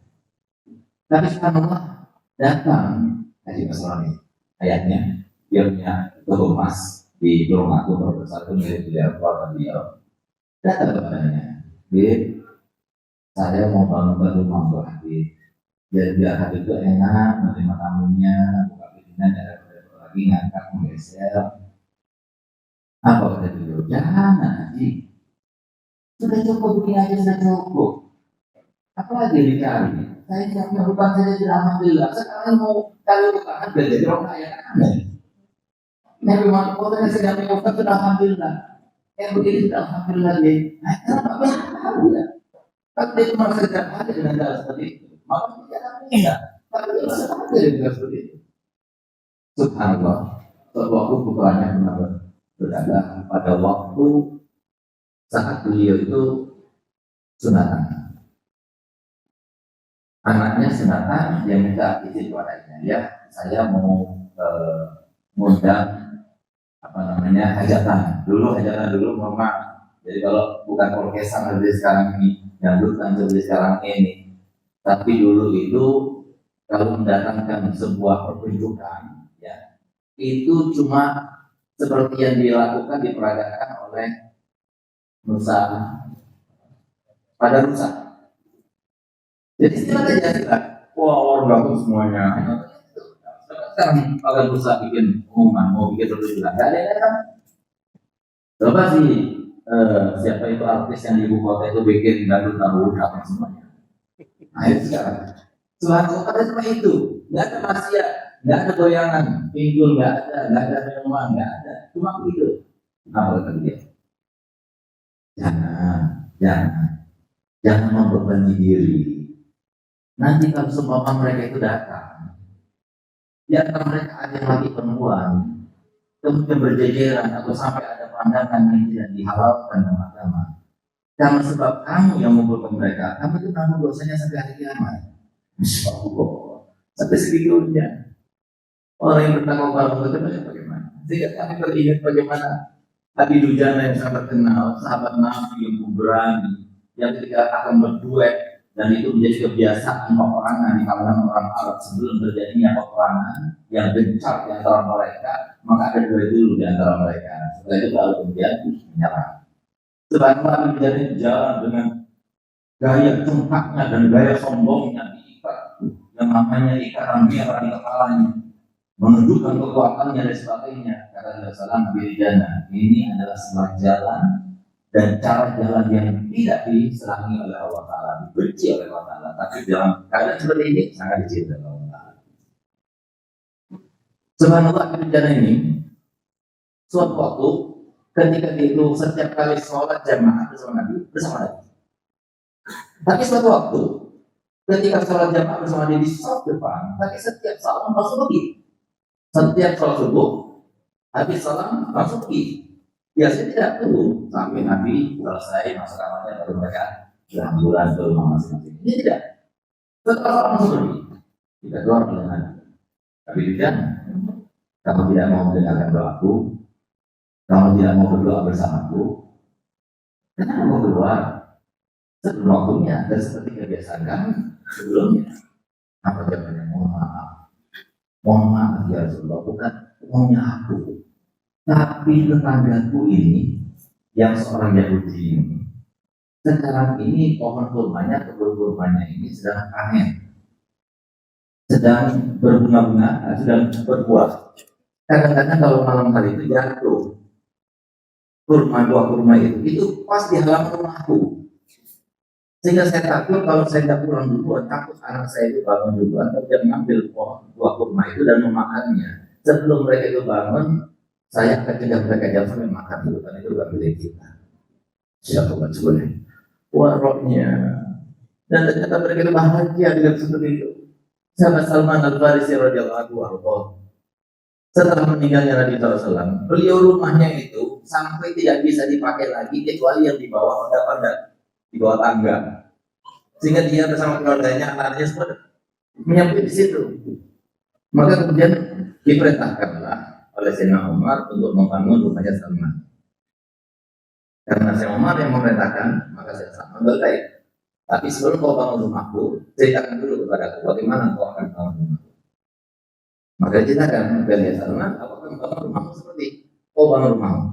Tapi subhanallah, datang Haji Basroni, ayahnya, dia punya toko emas di rumah besar itu milik beliau. Datang kepadanya, Bib, saya mau bangun rumah untuk Habib. Biar Habib itu enak menerima tamunya, buka pintunya, ada lagi ngangkat menggeser. Apa kata beliau? Jangan Haji, sudah cukup begini aja, sudah cukup. Apa lagi dicari? Saya tidak punya hutang saja sudah alhamdulillah. Sekarang mau kalau bukan belajar jadi orang kaya kan? Nabi Muhammad kotanya sedang punya hutang sudah alhamdulillah. Yang begini sudah alhamdulillah dia. Nah, kenapa banyak alhamdulillah? Tapi dia cuma sekedar ada dengan cara seperti itu. Maka tidak ada. Tapi dia sedang ada dengan seperti itu. Subhanallah. Waktu putranya benar berada pada waktu saat beliau itu sunatan. Anaknya sunatan, dia minta izin kepadanya, ya saya mau ngundang hajatan dulu mama. Jadi kalau bukan orkestra seperti sekarang ini, dangdutan seperti sekarang ini, tapi dulu itu kalau mendatangkan sebuah pertunjukan, ya itu cuma seperti yang dilakukan diperagakan oleh Nusa pada Nusa. Jadi silakan aja, wah orang bagus semuanya. Sekarang kalau Nusa bikin pengumuman mau bikin pertunjukan, nggak ada kan? Coba sih siapa itu artis yang di ibu kota itu bikin dangdut tahu apa semuanya. Nah itu sekarang. Tuhan kota cuma itu, nggak ada maksiat, nggak ada goyangan, pinggul nggak ada minuman nggak ada, cuma begitu. Apa kata dia? Jangan membebani diri. Nanti kalau semua mereka itu datang, di antara mereka ada lagi perempuan, kemudian berjejeran atau sampai ada pandangan yang tidak dihalalkan dalam agama. Karena sebab kamu yang mengumpulkan mereka, kamu itu tanggung dosanya sampai hari kiamat. Masya Allah, sampai segitunya. Orang yang bertakwa kepada Allah itu bagaimana? Sehingga kami teringat bagaimana Abi Dujana yang sangat terkenal, sahabat Nabi yang berani, yang ketika akan berduet, dan itu menjadi kebiasaan peperangan di kalangan orang Arab sebelum terjadinya peperangan yang gencar di antara mereka, maka ada duet dulu di antara mereka. Setelah itu baru kemudian menyerang. Sebenarnya Abi Dujana jalan dengan gaya cengkaknya dan gaya sombongnya diikat, yang namanya ikatan merah di kepalanya, menunjukkan kekuatannya dan sebagainya. Kata Rasulullah Abi Dujana, ini adalah sebuah jalan dan cara jalan yang tidak diserangi oleh Allah Ta'ala, dibenci oleh Allah Ta'ala, tapi dalam keadaan seperti ini sangat dicintai oleh Allah Ta'ala. Subhanallah, bencana ini suatu waktu ketika itu setiap kali sholat jamaah bersama Nabi. Tapi suatu waktu ketika sholat jamaah bersama Nabi di sholat depan, tapi setiap salam langsung pergi. Setiap sholat subuh habis salam langsung pergi. Biasanya tidak tunggu sampai Nabi selesai masa kamarnya baru mereka berhamburan ke rumah masing-masing. Ini tidak. Setelah salam langsung pergi. Kita keluar dengan Nabi. Tapi tidak. Kamu tidak mau mendengarkan doaku, kamu tidak mau berdoa bersamaku, kenapa mau keluar? Sebelum waktunya dan seperti kebiasaan kami sebelumnya. Apa jawabannya? Mohon maaf ya Rasulullah, bukan maunya aku, tapi tetanggaku ini yang seorang Yahudi ini. Sekarang ini pohon kurmanya, kebun kurmanya ini sedang panen, sedang berbunga-bunga, sedang berbuah. Kadang-kadang kalau malam hari itu jatuh buah kurma itu pas di halaman rumahku. Sehingga saya takut kalau saya tidak pulang duluan, takut anak saya itu bangun duluan, dia mengambil buah kurma itu dan memakannya. Sebelum mereka itu bangun, saya akan cegah mereka jangan sampai makan dulu, karena itu bukan milik kita. Siapa sebenarnya? Waroknya. Dan ternyata mereka itu bahagia dengan seperti itu. Sahabat Salman Al-Farisi radhiyallahu anhu, setelah meninggalnya Nabi SAW, beliau rumahnya itu sampai tidak bisa dipakai lagi kecuali yang di bawah pada di bawah tangga, sehingga dia bersama keluarganya, anaknya semua menyambut di situ. Maka kemudian diperintahkanlah oleh Sayyidina Umar untuk membangun rumahnya Salman. Karena Sayyidina Umar yang memerintahkan, maka Sayyidina Salman berkata, tapi sebelum kau bangun rumahku, ceritakan dulu kepadaku bagaimana kau akan bangun rumahku. Maka kita akan melihat Salman, apakah bangun rumahmu seperti kau bangun rumahmu.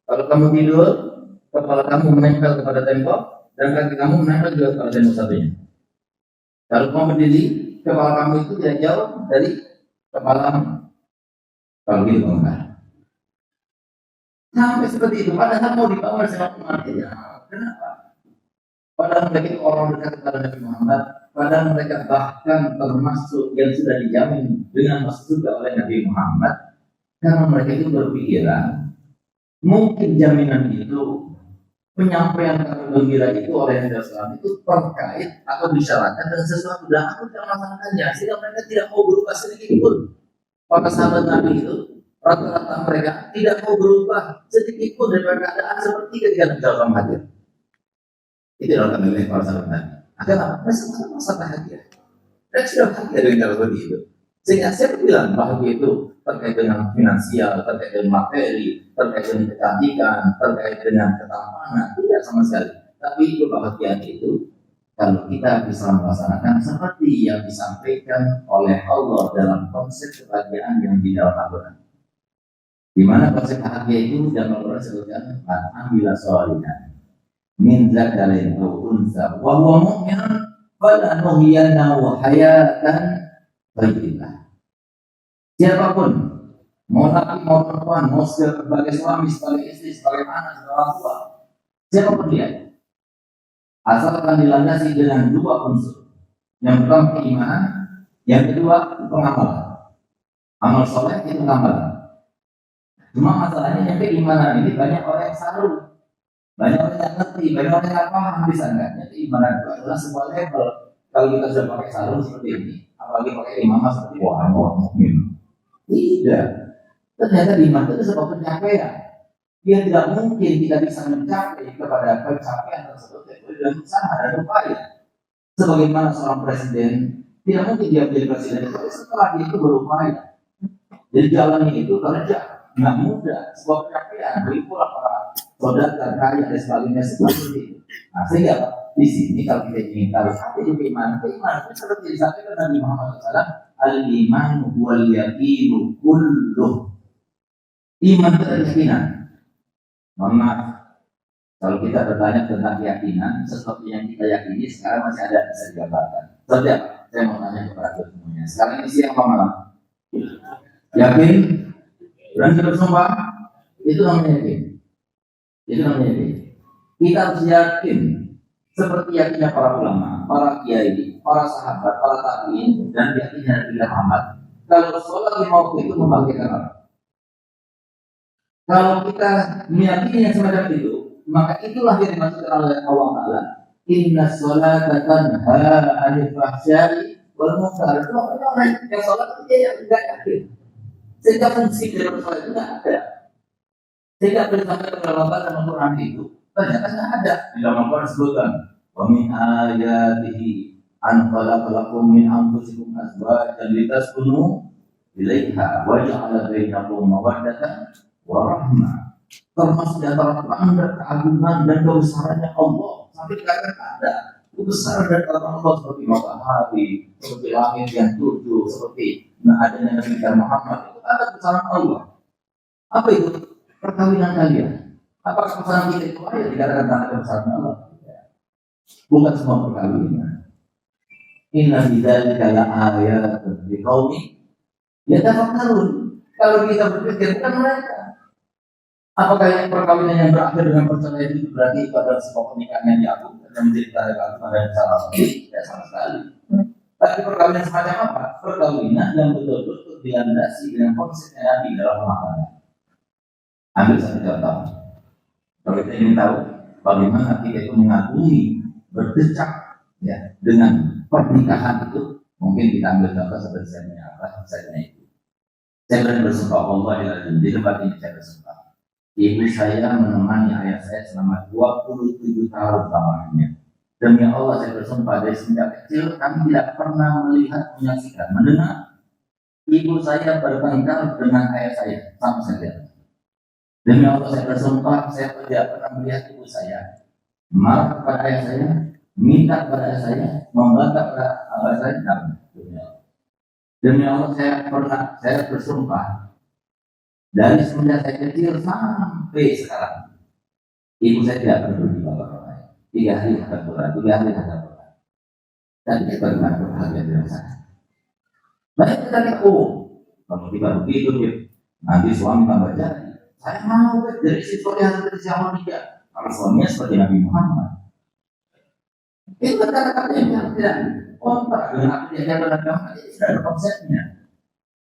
Kalau kamu tidur, kepala kamu menempel kepada tembok dan kaki kamu menempel juga kepada tembok satunya. Kalau kamu berdiri, kepala kamu itu tidak jauh dari kepalamu. Kalau gitu enggak. Sampai seperti itu. Padahal mau dibangun sama umat ya. Kenapa? Padahal mereka itu orang dekat kepada Nabi Muhammad. Padahal mereka bahkan termasuk yang sudah dijamin dengan masuk surga oleh Nabi Muhammad. Karena mereka itu berpikiran mungkin jaminan itu, penyampaian kabar gembira itu oleh Nabi SAW itu terkait atau disyaratkan dengan sesuatu dan aku tidak melaksanakannya, sehingga mereka tidak mau berubah sedikit pun. Para sahabat Nabi itu rata-rata mereka tidak mau berubah sedikit pun dari keadaan seperti ketika Nabi SAW hadir. Itu adalah kami para sahabat Nabi. Adalah masa bahagia. Dan sudah bahagia dengan cara seperti itu. Sehingga saya bilang bahagia itu terkait dengan finansial, terkait dengan materi, terkait dengan kecantikan, terkait dengan ketampanan, tidak sama sekali. Tapi kebahagiaan itu kalau kita bisa melaksanakan seperti yang disampaikan oleh Allah dalam konsep kebahagiaan yang di dalam Al-Quran. Di mana konsep bahagia itu dalam Al-Quran disebutkan ambil sholihan min dzakarin aw unsa wa huwa mu'minun falanuhyiyanahu hayatan thayyibah. Siapapun, mau laki mau perempuan, mau sebagai suami, sebagai istri, sebagai anak, sebagai orang tua, siapapun dia, asalkan dilandasi dengan dua unsur. Yang pertama keimanan, yang kedua pengamalan. Amal soleh itu pengamalan. Cuma masalahnya yang keimanan ini banyak orang yang saru, banyak orang yang ngerti, banyak orang yang paham bisa enggak. Jadi keimanan itu adalah sebuah level. Kalau kita sudah pakai sarung seperti ini, apalagi pakai imamah seperti wah orang mukmin. Tidak. Ternyata iman itu sebuah pencapaian. Dia tidak mungkin kita bisa mencapai kepada pencapaian tersebut dengan usaha dan upaya. Sebagaimana seorang presiden tidak mungkin dia menjadi presiden setelah dia itu berupaya. Jadi jalannya itu kerja nggak mudah, sebuah pencapaian. Beri pula para saudara kaya dan sebagainya seperti itu. Nah sehingga di sini kalau kita ingin tahu apa itu keimanan itu seperti disampaikan Nabi Muhammad SAW, al-iman wal yaqinu kulluh. Iman itu keyakinan. Mohon maaf, kalau kita bertanya tentang keyakinan, sesuatu yang kita yakini sekarang masih ada bisa digambarkan. Seperti apa? Saya mau tanya kepada semuanya. Sekarang ini siang apa malam? Yakin? Berani bersumpah? Itu namanya yakin. Itu namanya yakin. Kita harus yakin seperti yakinnya para ulama, para kiai, para sahabat, para tabiin, dan yakinnya Nabi Muhammad. Kalau sholat lima waktu itu membahagiakan Allah. Kalau kita meyakini yang semacam itu, maka itulah yang dimaksudkan oleh Allah Taala. Inna sholata tanha 'anil fahsya'i wal munkar. Itu orang yang sholat itu dia yang tidak yakin. Sehingga fungsi dari sholat itu tidak ada. Sehingga berdasarkan dalam Al-Quran itu ternyata tidak ada. Di dalam Al-Quran disebutkan wa min ayatihi an khalaqalakum min anfusikum azwajan litaskunu ilaiha wa ja'ala bainakum mawaddatan wa rahmah. Termasuk di antara tanda keagungan dan kebesarannya Allah. Sampai dikatakan ada kebesaran dari Allah seperti matahari, seperti langit yang tujuh, seperti adanya Nabi Muhammad. Itu ada kebesaran Allah. Apa itu? Perkawinan kalian. Apakah kebesaran kita itu ada dikatakan tanda kebesaran Allah? Bukan semua perkawinan. Inna bidzalika la'ayatun liqaumin yatafakkarun. Kalau kita berpikir bukan mereka. Apakah yang perkawinan yang berakhir dengan perceraian itu berarti itu adalah sebuah pernikahan yang diaku dan menjadi tanda keagungan dan salah? Tidak sama sekali. Tapi perkawinan semacam apa? Perkawinan yang betul-betul dilandasi dengan konsep Nabi dalam rumah tangga. Ambil satu contoh. Kalau kita ingin tahu bagaimana kita itu mengagumi, berdecak ya dengan pernikahan itu, mungkin kita ambil contoh seperti saya itu. Saya berani bersumpah Allah di tempat ini saya bersumpah. Ibu saya menemani ayah saya selama 27 tahun lamanya. Demi Allah saya bersumpah dari sejak kecil kami tidak pernah melihat, menyaksikan, mendengar ibu saya bertengkar dengan ayah saya sama saja. Demi Allah saya bersumpah saya tidak pernah melihat ibu saya marah kepada ayah saya, minta kepada ayah saya, membantah kepada ayah saya. Demi Allah saya bersumpah dari semenjak saya kecil sampai sekarang ibu saya tidak pernah berjumpa orang lain. 3 hari hadap Quran, 3 hari hadap Quran. Dan kita pernah berbahagia dengan saya. Banyak kita lihat, kalau kita begitu nanti suami tambah jadi. Saya mau dari situ yang terjadi sama dia. Kalau suaminya seperti Nabi Muhammad. Itu kata-kata yang tidak kontra dengan apa yang ada dalam Quran. Itu sudah ada konsepnya.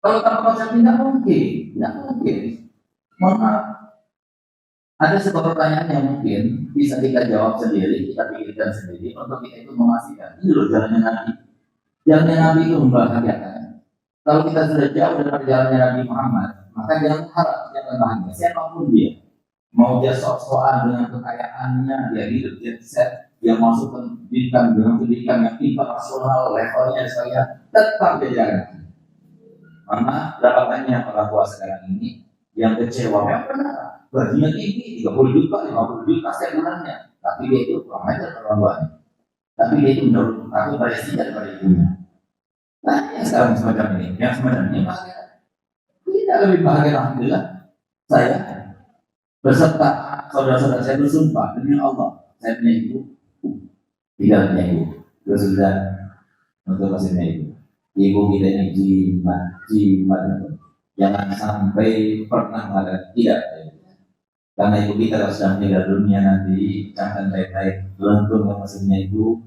Kalau tanpa konsep tidak mungkin. Mohon maaf. Ada sebuah pertanyaan yang mungkin bisa kita jawab sendiri, kita pikirkan sendiri untuk kita itu memastikan. Ini loh jalannya Nabi. Jalannya Nabi itu membahagiakan. Kalau kita sudah jauh dari jalannya Nabi Muhammad, maka jangan harap jangan bahagia. Siapapun dia, mau dia sok-sokan dengan kekayaannya, dia hidup, dia masuk pendidikan dengan pendidikan yang internasional, levelnya sekalian, tetap dia jalan. Karena berapa banyak orang tua sekarang ini yang kecewa, yang pernah gajinya tinggi, 30 juta, 50 juta setiap bulannya, tapi dia itu kurang ajar orang tuanya, tapi dia itu menurut aku variasi daripada ibunya. Nah, yang sekarang semacam ini, bahagia. Tidak lebih bahagia, alhamdulillah. Saya beserta saudara-saudara saya bersumpah demi Allah, saya punya ibu, tidak punya ibu, sudah untuk maksudnya ibu. Ibu kita ini jimat, jangan sampai pernah ada tidak. Karena ibu kita kalau sudah meninggal dunia nanti jangan baik-baik beruntung yang maksudnya ibu,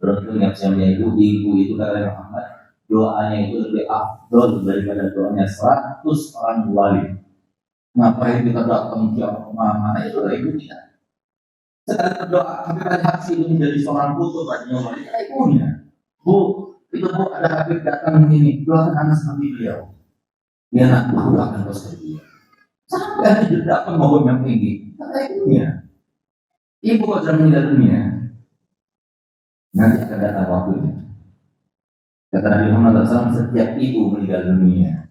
beruntung yang maksudnya ibu itu kata Muhammad, doanya itu lebih afdol daripada doanya 100 orang wali. Ngapain kita datang ke mana itu ibu kita. Sekarang berdoa sampai pada hasil menjadi seorang putu pada wali ibunya. Bu, itu bu ada Habib datang ini, doakan anak seperti beliau. Dia nak doakan seperti dia. Sampai dia datang mau yang tinggi, kata ibunya. Ibu kalau sudah meninggal dunia, nanti akan datang waktunya. Kata Nabi Muhammad SAW, setiap ibu meninggal dunia,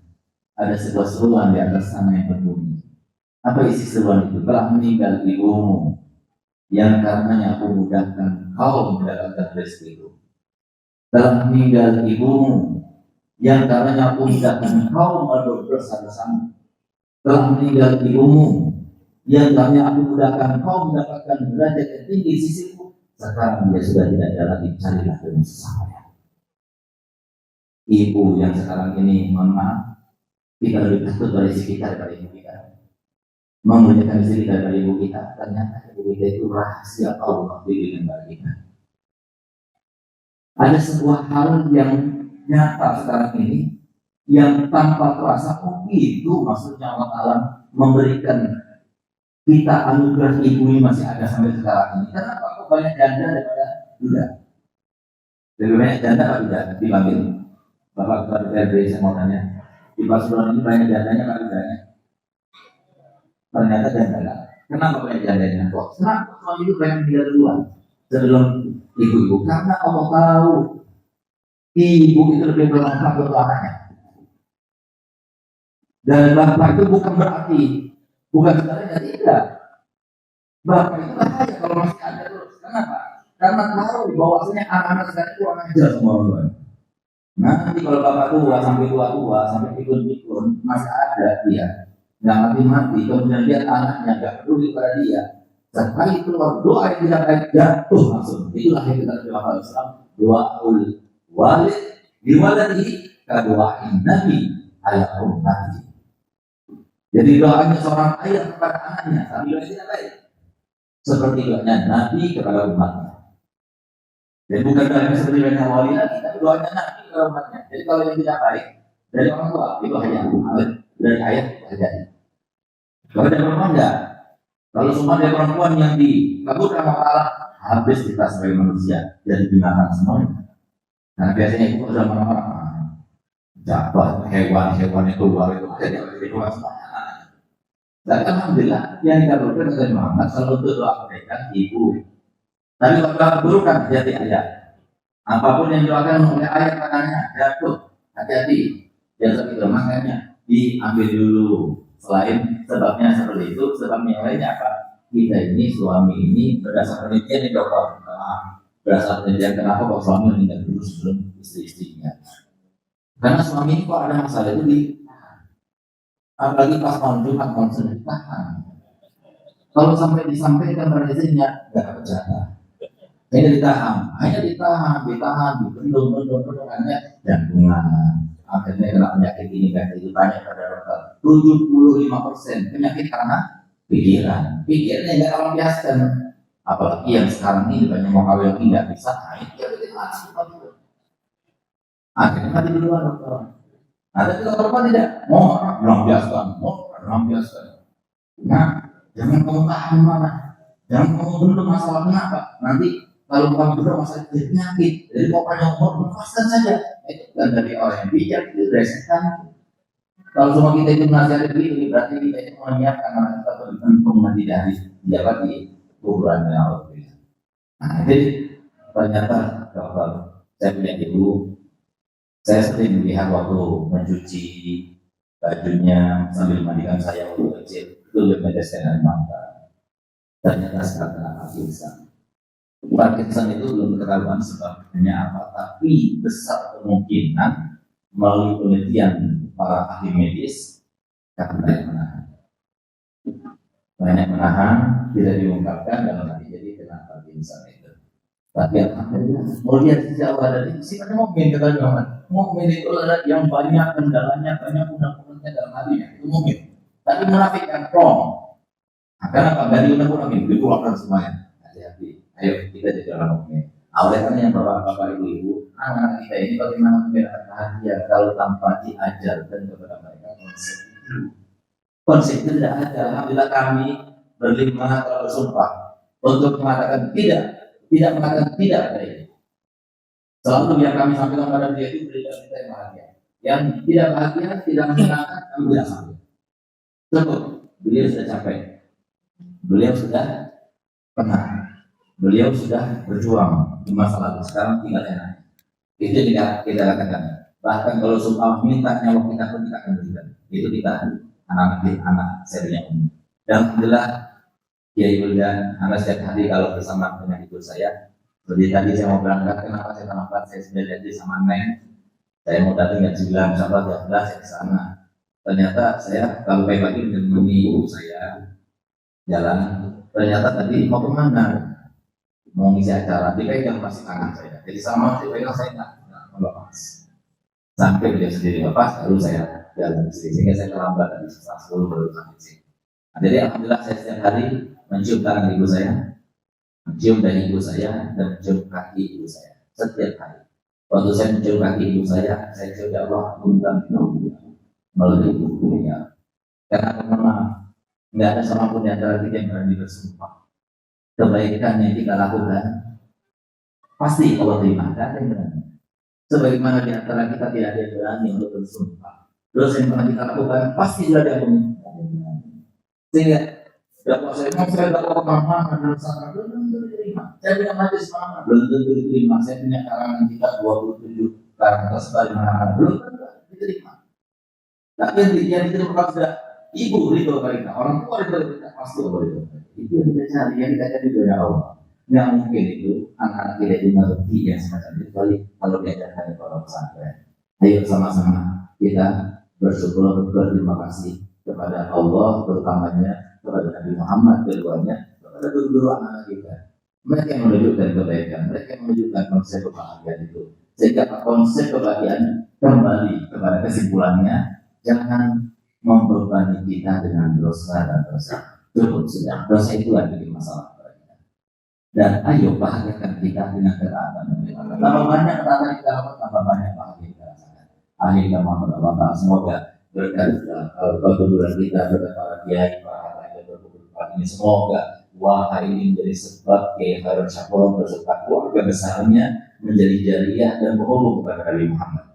ada sebuah seruan di atas sana yang berbunyi. Apa isi seruan itu? Telah meninggal ibumu, yang karenanya aku mudahkan kau mendapatkan rezeki itu. Telah meninggal ibumu, yang karenanya aku mudahkan kau berdosa bersama. Telah meninggal ibumu, yang karenanya aku mudahkan kau mendapatkan derajat yang tinggi di sisiku. Sekarang dia sudah tidak ada lagi, carilah dengan sesamanya. Ibu yang sekarang ini, mohon maaf, kita lebih takut dari si kita daripada ibu kita. memuliakan istri daripada ibu kita, ternyata ibu kita itu rahasia Allah di dalam kita. Ada sebuah hal yang nyata sekarang ini yang tanpa terasa, oh itu maksudnya Allah Ta'ala memberikan kita anugerah ibu ini masih ada sampai sekarang ini. Kenapa kok banyak janda daripada duda? Lebih banyak janda atau tidak dipanggil? Bapak Ketua RT saya mau tanya, di Pasuruan ini banyak jandanya atau tidaknya? Ternyata janda. Kenapa banyak jandanya? Kok kenapa suami itu banyak tinggal duluan sebelum ibu-ibu? Karena Allah tahu ibu itu lebih bermanfaat untuk anaknya. Dan bapak itu bukan berarti bukan sebenarnya tidak. Bapak itu bahaya kalau masih ada terus. Kenapa? Karena tahu bahwasanya anak-anak sekarang itu anak jelas semua orang. Nanti kalau bapak tua sampai tua sampai pikun masih ada dia, nggak mati, kemudian lihat anaknya nggak peduli pada dia. Sekali keluar doa yang tidak baik jatuh langsung. Itulah yang kita doa Islam, doa walid diwaladihi kadoain Nabi ala ummati. Jadi doanya seorang ayah kepada anaknya, tapi doanya tidak baik. Seperti doanya Nabi kepada umatnya. Jadi bukan doanya seperti doanya wali lagi, tapi doanya Nabi kepada umatnya. Jadi kalau yang tidak baik dari orang tua itu hanya dari ayah saja. Kalau dari perempuan enggak. Kalau semua dari perempuan yang dikabulkan sama Allah, habis kita sebagai manusia jadi binatang semuanya. Karena biasanya itu ada orang-orang jabat hewan-hewan itu luar itu ada di luar semuanya. Dan alhamdulillah yang dikabulkan oleh Muhammad selalu doa kebaikan ibu. Tapi kalau keburukan jadi ayah. Apapun yang didoakan oleh ayah katanya jatuh, hati-hati. Yang itu makanya diambil dulu. Selain sebabnya seperti itu, sebab yang lainnya apa? Kita ini suami ini berdasarkan penelitian di dokter. Berdasarkan penelitian kenapa kok suami meninggal dulu sebelum istri-istrinya? Karena suami ini kok ada masalah itu apalagi pas malam Jumat konsen ditahan. Kalau sampai disampaikan pada istrinya, nggak dapat jatah. Ini hanya ditahan, dibendung, hanya jantungan. Akhirnya kena penyakit ini kan itu tanya pada dokter. 75% penyakit karena pikiran. Pikirannya nggak orang biasa. Apalagi yang sekarang ini banyak mau kawin tidak bisa. Dia bikin mati. Akhirnya mati duluan dokter. Ada juga perempuan tidak mau melampiaskan. Nah, jangan kamu tahan mana, jangan kamu bendung masalah kenapa. Nanti kalau kamu bendung masalah penyakit, jadi mau panjang umur lepaskan saja. Itu kan dari orang yang bijak itu dari setan. Kalau semua kita itu menasihati begitu, berarti kita itu menyiapkan anak kita bergantung nanti dari jabat di kuburan yang Allah. Nah, jadi ternyata dokter saya punya ibu. Saya sering melihat waktu mencuci bajunya sambil mandikan saya waktu kecil, itu lebih meneteskan air mata. Ternyata sekarang kena Parkinson. Parkinson itu belum ketahuan sebabnya apa, tapi besar kemungkinan melalui penelitian para ahli medis karena banyak menahan, tidak diungkapkan dalam hati jadi kena Parkinson itu. Tapi alhamdulillah, mau lihat sejak awal dari sifatnya mungkin kata Muhammad. Mukmin itu adalah yang banyak kendalanya, banyak undang-undangnya dalam hatinya, itu mungkin. Tapi munafik yang wrong. Karena apa? Dari undang-undang ini dikeluarkan semuanya. Hati-hati. Ayo kita jadi orang mukmin. Oleh karena yang bapak-bapak, ibu-ibu, anak-anak kita ini bagaimana memberikan bahagia kalau tanpa diajarkan kepada mereka konsep itu. Konsep itu tidak ada. Alhamdulillah kami berlima telah bersumpah untuk mengatakan tidak mengatakan tidak pada ini. Selalu yang kami sampaikan pada dia itu berikan kita yang bahagia. Yang tidak bahagia, tidak menyenangkan, kami tidak sampai. Cukup, beliau sudah capek. Beliau sudah pernah. Beliau sudah berjuang di masa lalu. Sekarang tinggal enak. Itu tidak kita katakan. Bahkan kalau sumpah minta nyawa kita pun kita akan berikan. Itu kita anak saya punya umum. Dan alhamdulillah Kiai Wildan, anak setiap hari kalau bersama dengan ibu saya. Jadi tadi saya mau berangkat, kenapa saya terlambat? Saya sudah janji sama Neng. Saya mau datang jam 9, insya Allah jam 11 saya ke sana. Ternyata saya kalau pagi menemui ibu saya jalan. Ternyata tadi mau kemana? Mau ngisi acara. Dipegang masih tangan saya. Jadi sama dipegang saya nggak melepas. Sampai beliau sendiri lepas, lalu saya jalan sendiri. Sehingga saya terlambat tadi setelah 10 baru sampai sini. Jadi alhamdulillah saya setiap hari mencium tangan ibu saya, mencium dahi ibu saya, dan mencium kaki ibu saya setiap hari. Waktu saya mencium kaki ibu saya cium ya Allah, aku minta melalui ibunya. Karena memang nggak ada sama pun yang antara kita yang berani bersumpah. Kebaikan yang kita lakukan pasti Allah terima, tidak ada yang berani. Sebagaimana di antara kita tidak ada yang berani untuk bersumpah. Dosa yang pernah kita lakukan pasti sudah ada yang sehingga dapat saya dapat pemahaman dalam sana belum tentu diterima. Saya punya majlis semangat belum tentu diterima. Saya punya karangan kita 27 karangan tersebut belum tentu diterima. Tapi yang diterima sudah ibu ridho kita, orang tua ridho kita, pasti Allah ridho. Itu yang kita cari, yang kita cari dari Allah. Nggak mungkin itu anak-anak kita itu mengerti yang semacam itu kalau diajarkan di pondok pesantren. Ayo sama-sama kita bersyukur, berterima kasih kepada Allah, terutamanya kepada Nabi Muhammad, keduanya, kepada guru-guru anak-anak kita. Mereka yang menunjukkan kebaikan, mereka yang menunjukkan konsep kebahagiaan itu. Sehingga konsep kebahagiaan kembali kepada kesimpulannya, jangan membebani kita dengan dosa dan dosa. Cukup sudah, dosa itu lagi bikin masalah kepada kita. Dan ayo bahagiakan kita dengan ketaatan. Tambah banyak ketaatan kita lakukan, tambah banyak bahagia kita rasakan. Akhirnya Muhammad Allah, semoga berkat kebetulan kita, berkat para kiai, para rakyat berkumpul ini, semoga wahai ini menjadi sebab Kiai Khairul Syakor beserta keluarga besarnya menjadi jariah dan berhubung kepada Nabi Muhammad,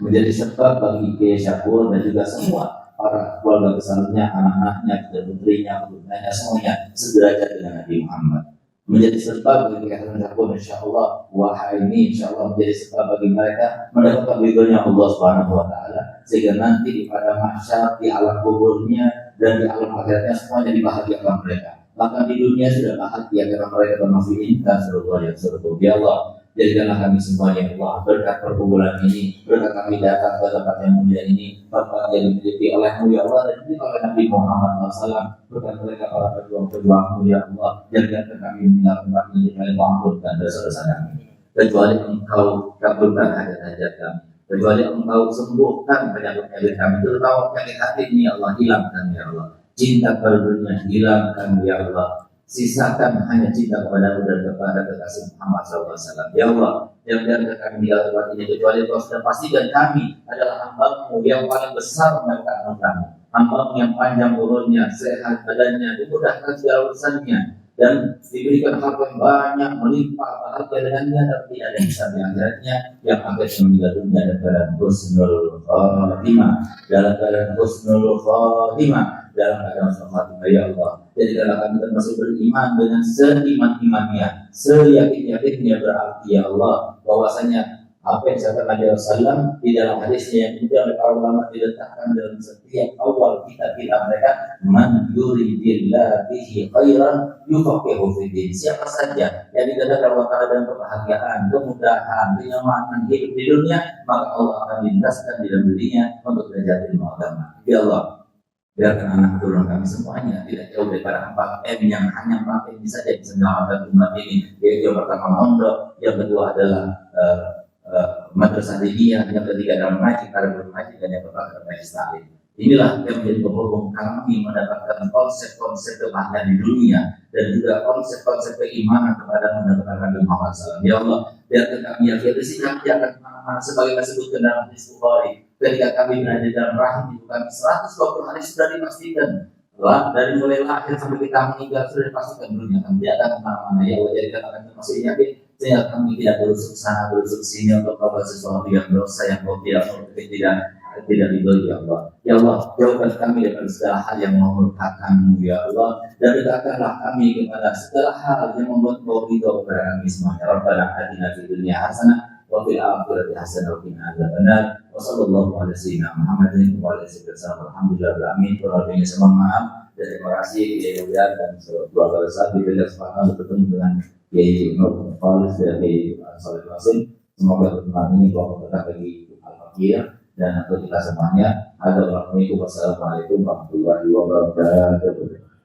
menjadi sebab bagi Kiai Syakor dan juga semua para keluarga besarnya, anak-anaknya, dan putrinya, putranya, semuanya sederajat dengan Nabi Muhammad, menjadi sebab bagi Kiai Khairul Syakor, insyaallah wahai ini insyaallah menjadi sebab bagi mereka mendapatkan ridhonya Allah Subhanahu wa taala, sehingga nanti di pada mahsyar, di alam kuburnya dan di alam akhiratnya semuanya dibahagiakan mereka. Bahkan di dunia sudah bahagia karena mereka termasuk insan surga yang surga. Ya Allah, jadikanlah kami semuanya Allah berkat perkumpulan ini, berkat kami datang ke tempat yang mulia ini, tempat yang dimiliki oleh-Mu ya Allah dan dimiliki oleh Nabi Muhammad SAW. Berkat mereka para pejuang-pejuang-Mu ya Allah, jadikan kami meninggal tempat ini kami mengampunkan dosa-dosa kami. Kecuali Engkau kabulkan hajat-hajat kami, kecuali Engkau sembuhkan penyakit-penyakit kami, terutama penyakit hati ini ya Allah, hilangkan ya Allah. Cinta pada dunia hilangkan ya Allah, sisakan hanya cinta kepada-Mu dan kepada kekasih Muhammad SAW. Ya Allah, yang biarkan kami tinggal tempat ini, kecuali Kau sudah pastikan kami adalah hamba-Mu yang paling besar menegakkan Kamu, hamba-Mu yang panjang umurnya, sehat badannya, dimudahkan segala urusannya, dan diberikan harta yang banyak, melimpah bahagia dengannya, tapi tidak ada yang bisa di akhiratnya, yang akhirnya meninggal dunia dalam keadaan husnul khatimah, dalam keadaan husnul khatimah, dalam keadaan husnul ya Allah. Jadi kalau kami termasuk beriman dengan seiman-imannya, seyakin-yakinnya, berarti ya Allah bahwasanya apa yang disampaikan Nabi SAW di dalam hadisnya yang juga oleh para ulama diletakkan dalam setiap awal kitab-kitab mereka, man yuridillah bihi khairan yufaqihu fiddin. Siapa saja yang dikatakan Allah Ta'ala dengan kebahagiaan, kemudahan, kenyamanan hidup di dunia, maka Allah akan lintaskan di dalam dirinya untuk belajar ilmu agama. Ya Allah, biarkan anak turun kami semuanya tidak jauh daripada 4M yang hanya 4M saja bisa menyelamatkan umat ini, yaitu yang pertama mondok, yang kedua adalah madrasah diniyah, yang ketiga adalah mengaji, karena mengaji, dan yang keempat adalah majlis taklim. Inilah yang menjadi penghubung kami mendapatkan konsep-konsep kebahagiaan di dunia dan juga konsep-konsep keimanan kepada Nabi Muhammad SAW. Ya Allah, biarkan kami yakin sikap jangan kemana-mana sebagaimana disebutkan dalam hadis Bukhari. Ketika kami berada dalam rahim ibu kami 120 hari sudah dipastikan. Dari mulai lahir sampai kita meninggal sudah dipastikan dunia kami tidak akan kemana-mana. Ya Allah, jadikan kami termasuk yakin sehingga kami tidak berusuk sana berusuk sini untuk melakukan sesuatu yang dosa yang tidak ridho ya Allah. Ya Allah, jauhkan kami dari segala hal yang memurkakan-Mu ya Allah, dan dekatkanlah kami kepada segala hal yang membuat Kau ridho kepada kami semuanya. Rabbana atina fid dunya hasanah wa fil akhirati hasanah wa qina adzabannar. Wa sallallahu ala sayyidina Muhammadin wa ala alihi wasallam. Alhamdulillah amin. Kurang mohon maaf dan terima kasih kepada dan keluarga besar diberi kesempatan bertemu dengan Kiai Nur Falis dan Kiai Saleh Qasim. Semoga pertemuan ini bawa berkah bagi al-fakir dan untuk kita semuanya. Assalamualaikum warahmatullahi wabarakatuh.